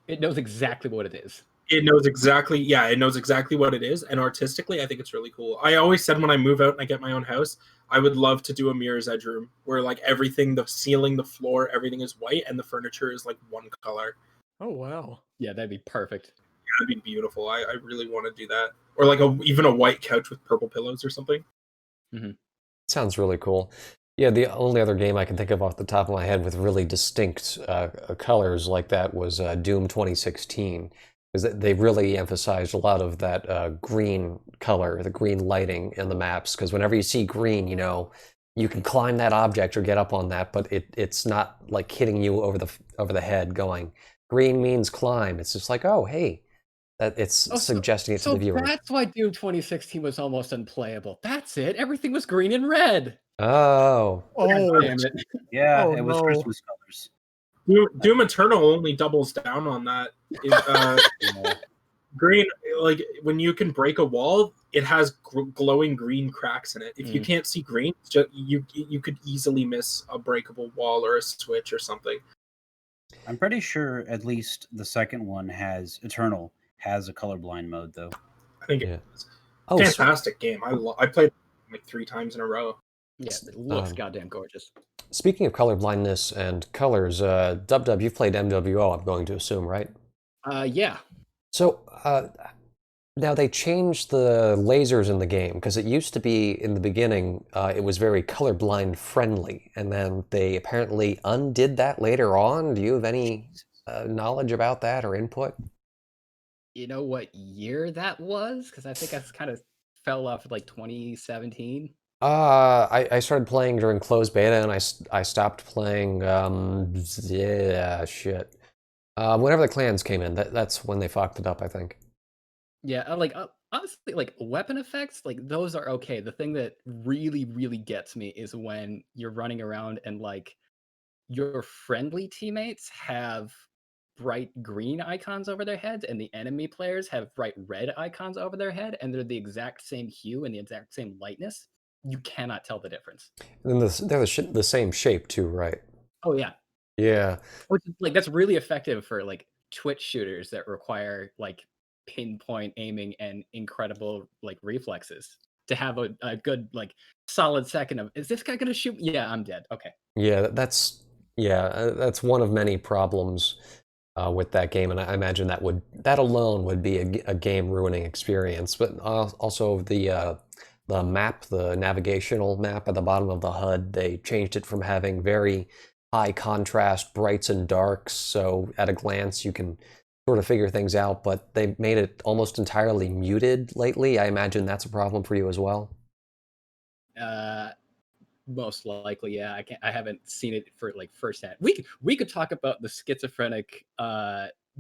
It knows exactly what it is. it knows exactly what it is. And artistically, I think it's really cool. I always said when I move out and I get my own house, I would love to do a Mirror's Edge room where like everything, the ceiling, the floor, everything is white and the furniture is like one color. Oh, wow. Yeah, that'd be perfect. That'd be beautiful. I really want to do that. Or like even a white couch with purple pillows or something. Sounds really cool. Yeah, the only other game I can think of off the top of my head with really distinct colors like that was Doom 2016. Because they really emphasized a lot of that green color, the green lighting in the maps. Because whenever you see green, you know, you can climb that object or get up on that, but it's not like hitting you over the head going, green means climb. It's just like, oh, hey, it's suggesting it to the viewer. That's why Doom 2016 was almost unplayable. That's it. Everything was green and red. Oh. Oh, Damn it. Yeah, Oh, it was no. Christmas colors. Doom Eternal only doubles down on that. Green, like when you can break a wall, it has glowing green cracks in it. If you can't see green, you could easily miss a breakable wall or a switch or something. I'm pretty sure at least the second one Eternal has a colorblind mode though. I think Yeah. it is. Oh, Fantastic game. I played it like 3 times in a row. Yeah, it looks goddamn gorgeous. Speaking of color blindness and colors, Dub, you've played MWO, I'm going to assume, right? Yeah. So now they changed the lasers in the game because it used to be in the beginning it was very colorblind friendly, and then they apparently undid that later on. Do you have any knowledge about that or input? You know what year that was? Because I think I kind of fell off at like 2017. I started playing during closed beta, and I stopped playing. Shit. Whenever the clans came in, that's when they fucked it up, I think. Yeah, honestly, like weapon effects, like those are okay. The thing that really, really gets me is when you're running around and like your friendly teammates have bright green icons over their heads and the enemy players have bright red icons over their head, and they're the exact same hue and the exact same lightness. You cannot tell the difference. And then they're the same shape too, right? Oh yeah. Yeah. Which is, like, that's really effective for like Twitch shooters that require like pinpoint aiming and incredible like reflexes. To have a good like solid second of, is this guy gonna shoot? Yeah, I'm dead. Okay. Yeah, that's one of many problems with that game, and I imagine that alone would be a game ruining experience. But also the map, the navigational map at the bottom of the HUD, they changed it from having very high contrast brights and darks, so at a glance you can sort of figure things out, but they made it almost entirely muted lately. I imagine that's a problem for you as well. Most likely, yeah. I haven't seen it for like firsthand. We could talk about the schizophrenic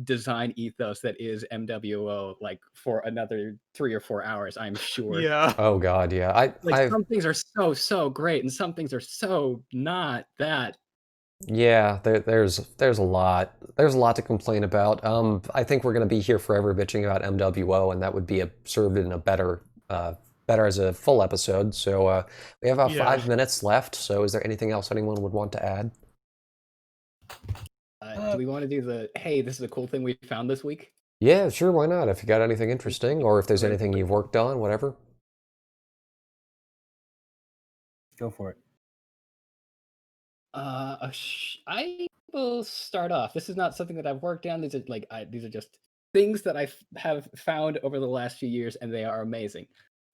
design ethos that is MWO like for another 3 or 4 hours, I'm sure. Yeah. Oh God, yeah. Some things are so great, and some things are so not that. Yeah, there's a lot to complain about. I think we're going to be here forever bitching about MWO, and that would be served in a better as a full episode. So we have about 5 minutes left. So is there anything else anyone would want to add? Do we want to do the, hey, this is a cool thing we found this week? Yeah, sure, why not? If you got anything interesting, or if there's anything you've worked on, whatever. Go for it. I will start off. This is not something that I've worked on. These are just things that I have found over the last few years, and they are amazing.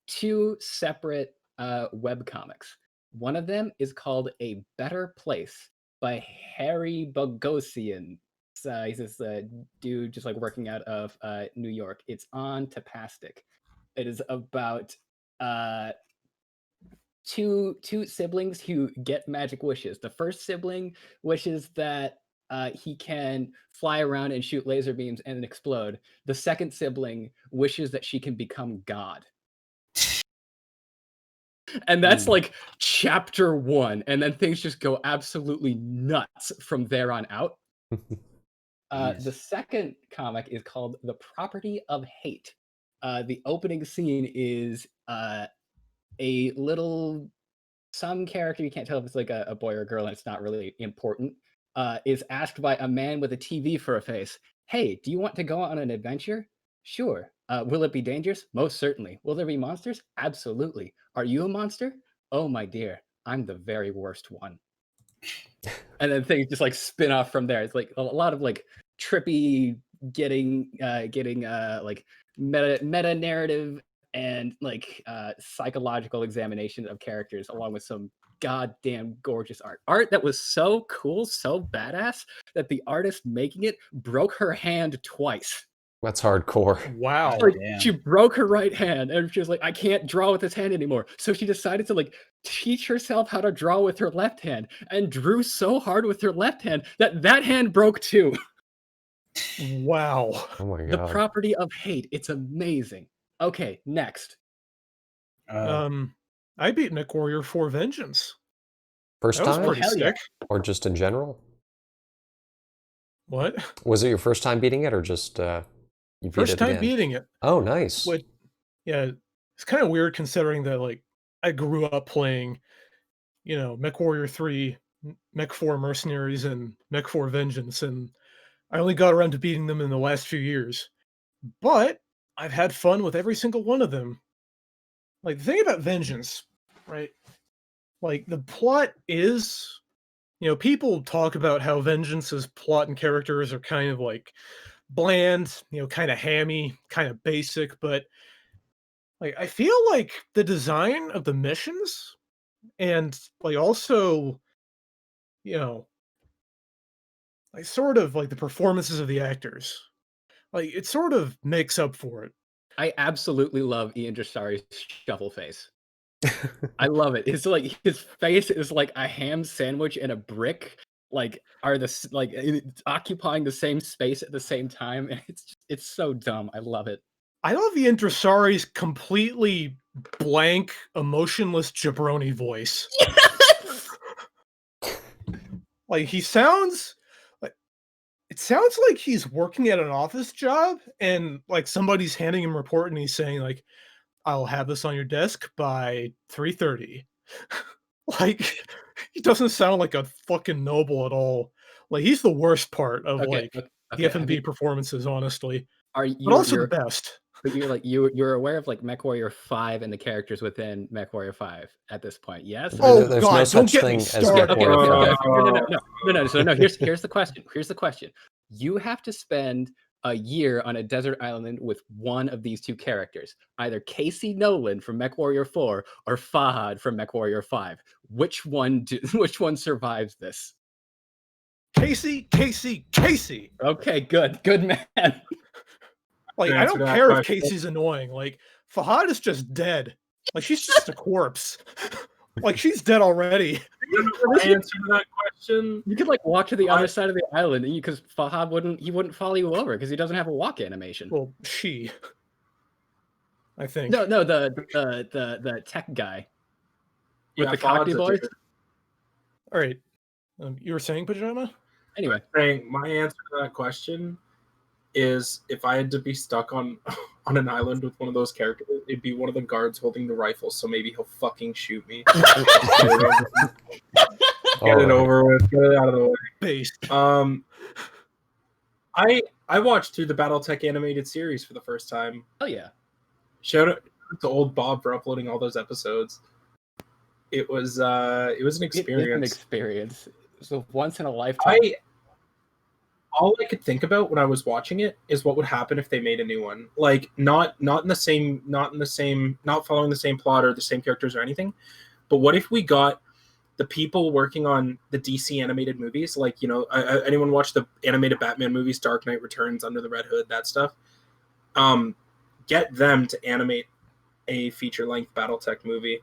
2 separate webcomics. One of them is called A Better Place by Harry Bogosian. He's this dude just like working out of New York. It's on Tapastic. It is about two siblings who get magic wishes. The first sibling wishes that he can fly around and shoot laser beams and explode. The second sibling wishes that she can become God. And that's like chapter 1, and then things just go absolutely nuts from there on out. The second comic is called The Property of Hate. The opening scene is a little, some character, you can't tell if it's like a boy or a girl, and it's not really important, is asked by a man with a TV for a face, "Hey, do you want to go on an adventure?" "Sure." "Will it be dangerous?" "Most certainly." "Will there be monsters?" "Absolutely." "Are you a monster?" "Oh, my dear, I'm the very worst one." And then things just like spin off from there. It's like a lot of like trippy getting like meta narrative and like psychological examination of characters, along with some goddamn gorgeous art that was so cool, so badass, that the artist making it broke her hand twice. That's hardcore. Wow. Like, damn. she broke her right hand, and she was like, "I can't draw with this hand anymore." So she decided to like teach herself how to draw with her left hand, and drew so hard with her left hand that hand broke too. Wow. Oh my The god. Property of Hate. It's amazing. Okay, next. I beat MechWarrior 4 Vengeance. First That was time? pretty hell yeah. sick. Or just in general? What? Was it your first time beating it, or just you beat First it time again? beating it. Oh, nice. What? Yeah, it's kind of weird considering that like I grew up playing, MechWarrior 3, Mech 4 Mercenaries, and Mech 4 Vengeance, and I only got around to beating them in the last few years. But I've had fun with every single one of them. Like the thing about Vengeance, right? Like the plot is, people talk about how Vengeance's plot and characters are kind of like bland, kind of hammy, kind of basic, but like I feel like the design of the missions and like also, you know, like sort of like the performances of the actors, like it sort of makes up for it. I absolutely love Ian Dressari's shovel face. I love it. It's like his face is like a ham sandwich and a brick, like are occupying the same space at the same time, and it's so dumb. I love it. I love the Intrasari's completely blank, emotionless jabroni voice. Like he sounds like it sounds like he's working at an office job and like somebody's handing him a report and he's saying like, "I'll have this on your desk by 3:30." Like he doesn't sound like a fucking noble at all. Like he's the worst part of Okay, like okay, the have F&B you- performances, honestly. Are But you also the you're best. but you're like you're aware of like MechWarrior 5 and the characters within MechWarrior 5 at this point? Yes. Oh There's no god, don't such get me thing as started. Okay, MechWarrior okay, okay, 5. okay. No. So no, here's the question. Here's the question. You have to spend a year on a desert island with one of these two characters, either Casey Nolan from MechWarrior 4 or Fahad from MechWarrior 5. Which one survives this? Casey. Okay, good man. Like, To I answer don't that care if question- Casey's annoying. Like, Fahad is just dead. Like, she's just a corpse. Like, she's dead already. My answer to that question, You could like walk to the other side of the island, and because Fahad wouldn't follow you over because he doesn't have a walk animation. Well, I think. No, the tech guy with yeah, the Cockney Fahad's a boys. jerk. All right. You were saying, Pajama? Anyway, Saying my answer to that question is if I had to be stuck on an island with one of those characters, it'd be one of the guards holding the rifle, so maybe he'll fucking shoot me. Get it over with, get it out of the way. Based. I watched through the BattleTech animated series for the first time. oh yeah. Shout out to old Bob for uploading all those episodes. It was an It is an experience. experience. So once in a lifetime. All I could think about when I was watching it is what would happen if they made a new one. Like not following the same plot or the same characters or anything. But what if we got the people working on the DC animated movies, like, anyone watch the animated Batman movies, Dark Knight Returns, Under the Red Hood, that stuff? Get them to animate a feature-length BattleTech movie.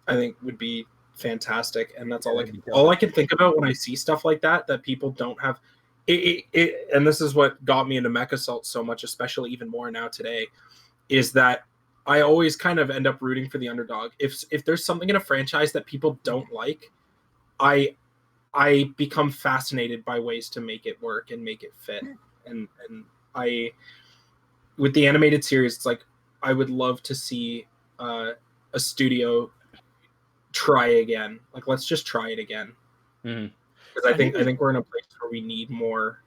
I think would be fantastic, and that's all I can think about when I see stuff like that people don't have. And this is what got me into Mech Assault so much, especially even more now today, is that I always kind of end up rooting for the underdog. If there's something in a franchise that people don't like, I become fascinated by ways to make it work and make it fit. And I, with the animated series, it's like I would love to see a studio try again. Like, let's just try it again. Because I think we're in a place where we need more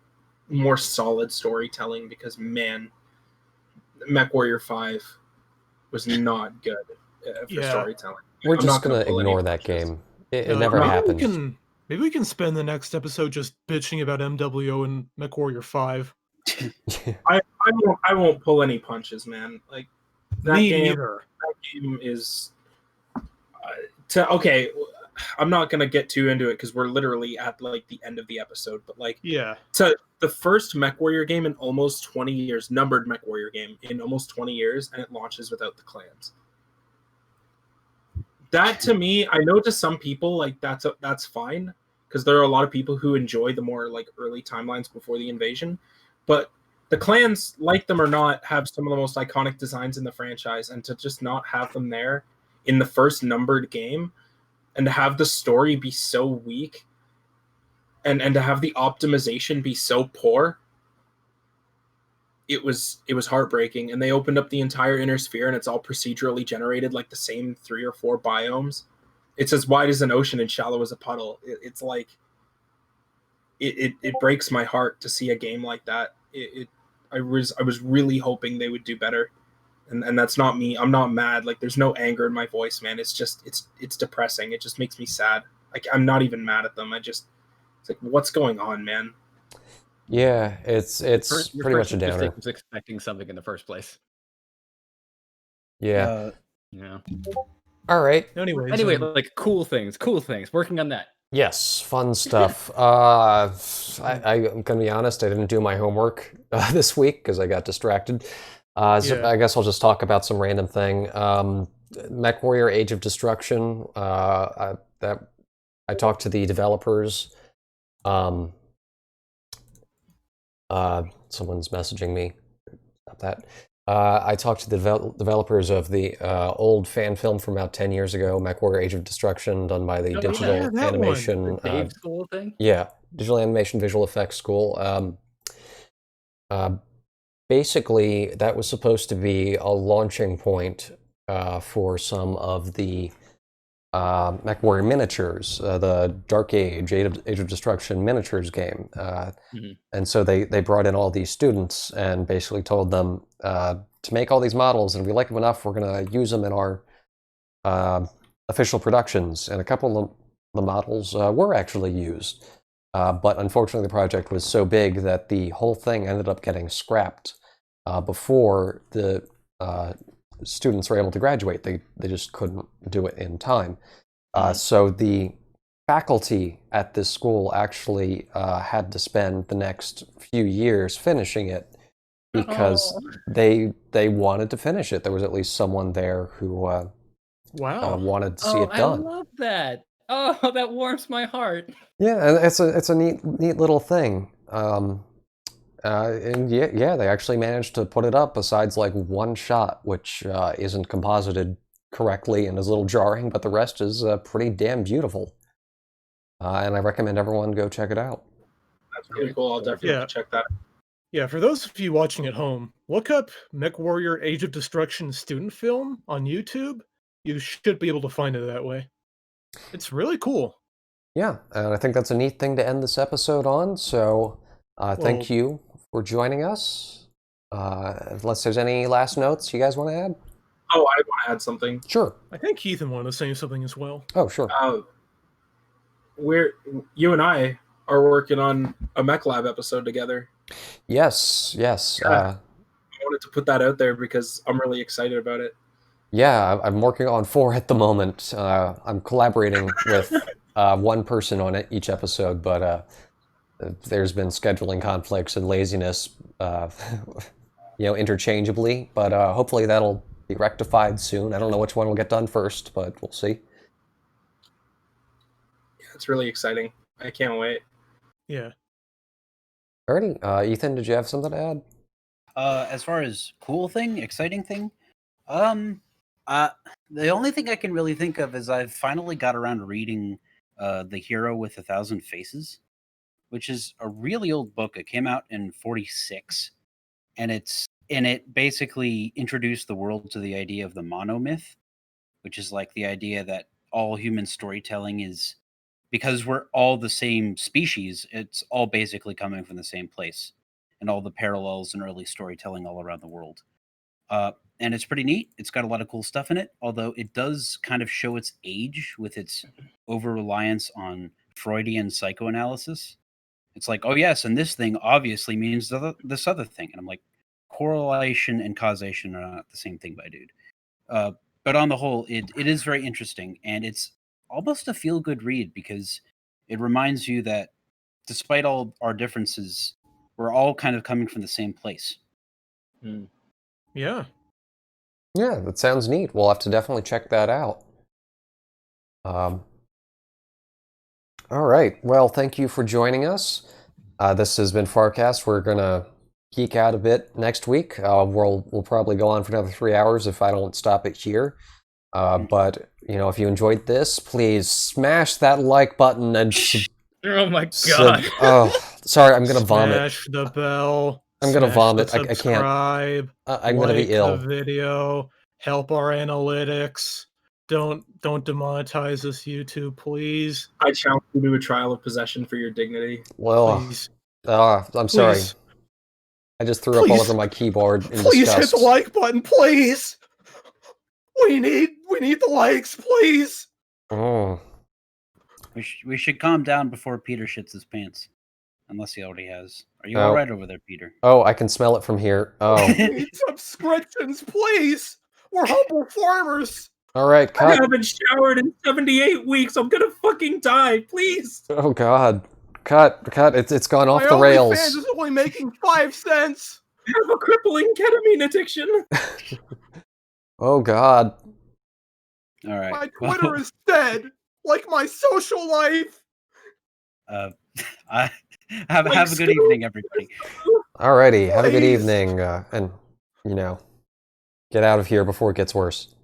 solid storytelling. Because man, MechWarrior 5 was not good for storytelling. We're just gonna ignore that game. It never happened. Maybe we can spend the next episode just bitching about MWO and MechWarrior 5. I won't pull any punches, man. Like that Me game. either. That game is okay. I'm not gonna get too into it because we're literally at like the end of the episode. But like, to the first MechWarrior game in almost 20 years, numbered MechWarrior game in almost 20 years, and it launches without the clans. That to me, I know to some people like that's fine because there are a lot of people who enjoy the more like early timelines before the invasion, but the clans, like them or not, have some of the most iconic designs in the franchise, and to just not have them there in the first numbered game, and to have the story be so weak, and to have the optimization be so poor, it was heartbreaking. And they opened up the entire inner sphere, and it's all procedurally generated, like the same 3 or 4 biomes. It's as wide as an ocean and shallow as a puddle. It's like it breaks my heart to see a game like that. I was really hoping they would do better, and that's not me. I'm not mad. Like, there's no anger in my voice, man. It's just it's depressing. It just makes me sad. Like, I'm not even mad at them. It's like, what's going on, man? Yeah, it's pretty much a downer. I was expecting something in the first place. Yeah. Yeah. All right. Anyway, like cool things. Working on that. Yes, fun stuff. I'm gonna be honest, I didn't do my homework this week because I got distracted. So I guess I'll just talk about some random thing. MechWarrior Age of Destruction. I talked to the developers. Someone's messaging me about that. I talked to the developers of the old fan film from about 10 years ago, MechWarrior Age of Destruction, done by the Digital Animation Dave School thing? Yeah, Digital Animation Visual Effects School. Basically, that was supposed to be a launching point for some of the MechWarrior miniatures, the Dark Age of Destruction miniatures game. And so they brought in all these students and basically told them to make all these models, and if we like them enough, we're going to use them in our official productions. And a couple of the models were actually used. But unfortunately, the project was so big that the whole thing ended up getting scrapped before the students were able to graduate. They just couldn't do it in time. So the faculty at this school actually had to spend the next few years finishing it because they wanted to finish it. There was at least someone there who wanted to see it done. I love that. Oh, that warms my heart. Yeah, and it's a neat little thing. And they actually managed to put it up besides like one shot, which isn't composited correctly and is a little jarring, but the rest is pretty damn beautiful. And I recommend everyone go check it out. That's really cool. I'll definitely check that out. Yeah, for those of you watching at home, look up MechWarrior Age of Destruction student film on YouTube. You should be able to find it that way. It's really cool. Yeah, and I think that's a neat thing to end this episode on. So thank you for joining us. Unless there's any last notes you guys want to add? Oh, I want to add something. Sure. I think Ethan wanted to say something as well. Oh, sure. You and I are working on a Mech Lab episode together. Yes. I wanted to put that out there because I'm really excited about it. Yeah, I'm working on 4 at the moment. I'm collaborating with one person on each episode, but there's been scheduling conflicts and laziness, interchangeably. But hopefully that'll be rectified soon. I don't know which one will get done first, but we'll see. Yeah, it's really exciting. I can't wait. Yeah. Alrighty, Ethan, did you have something to add? As far as cool thing, exciting thing, The only thing I can really think of is I've finally got around to reading The Hero with 1,000 Faces, which is a really old book. It came out in 46, and it basically introduced the world to the idea of the monomyth, which is like the idea that all human storytelling is, because we're all the same species, it's all basically coming from the same place, and all the parallels in early storytelling all around the world. And it's pretty neat. It's got a lot of cool stuff in it, although it does kind of show its age with its over reliance on Freudian psychoanalysis. It's like, oh yes, and this thing obviously means this other thing, and I'm like, correlation and causation are not the same thing, my dude. But on the whole, it is very interesting, and it's almost a feel good read because it reminds you that despite all our differences, we're all kind of coming from the same place. Yeah. Yeah, that sounds neat. We'll have to definitely check that out. All right. Well, thank you for joining us. This has been Farcast. We're gonna geek out a bit next week. We'll probably go on for another 3 hours if I don't stop it here. But if you enjoyed this, please smash that like button and Oh my god. oh, sorry, I'm gonna vomit. Smash the bell. I'm gonna smash vomit. the I can't. subscribe. I'm gonna be ill. The video. Help our analytics. Don't demonetize us, YouTube, please. I challenge you to a trial of possession for your dignity. Well, Please. I'm sorry. Please. I just threw up all Please. over my keyboard in Please disgust. hit the like button, please. We need the likes, please. Oh. We should calm down before Peter shits his pants, unless he already has. Are you Oh. all right over there, Peter? Oh, I can smell it from here. Oh. We need subscriptions, please. We're humble farmers. All right, I cut. haven't showered in 78 weeks. I'm gonna fucking die. Please. Oh God, cut. It's gone off My the OnlyFans rails. is only making 5 cents. I have a crippling ketamine addiction. Oh God. All right. My Twitter is dead, like my social life. I have a good evening, everybody. Alrighty, have a good Please. evening, and get out of here before it gets worse.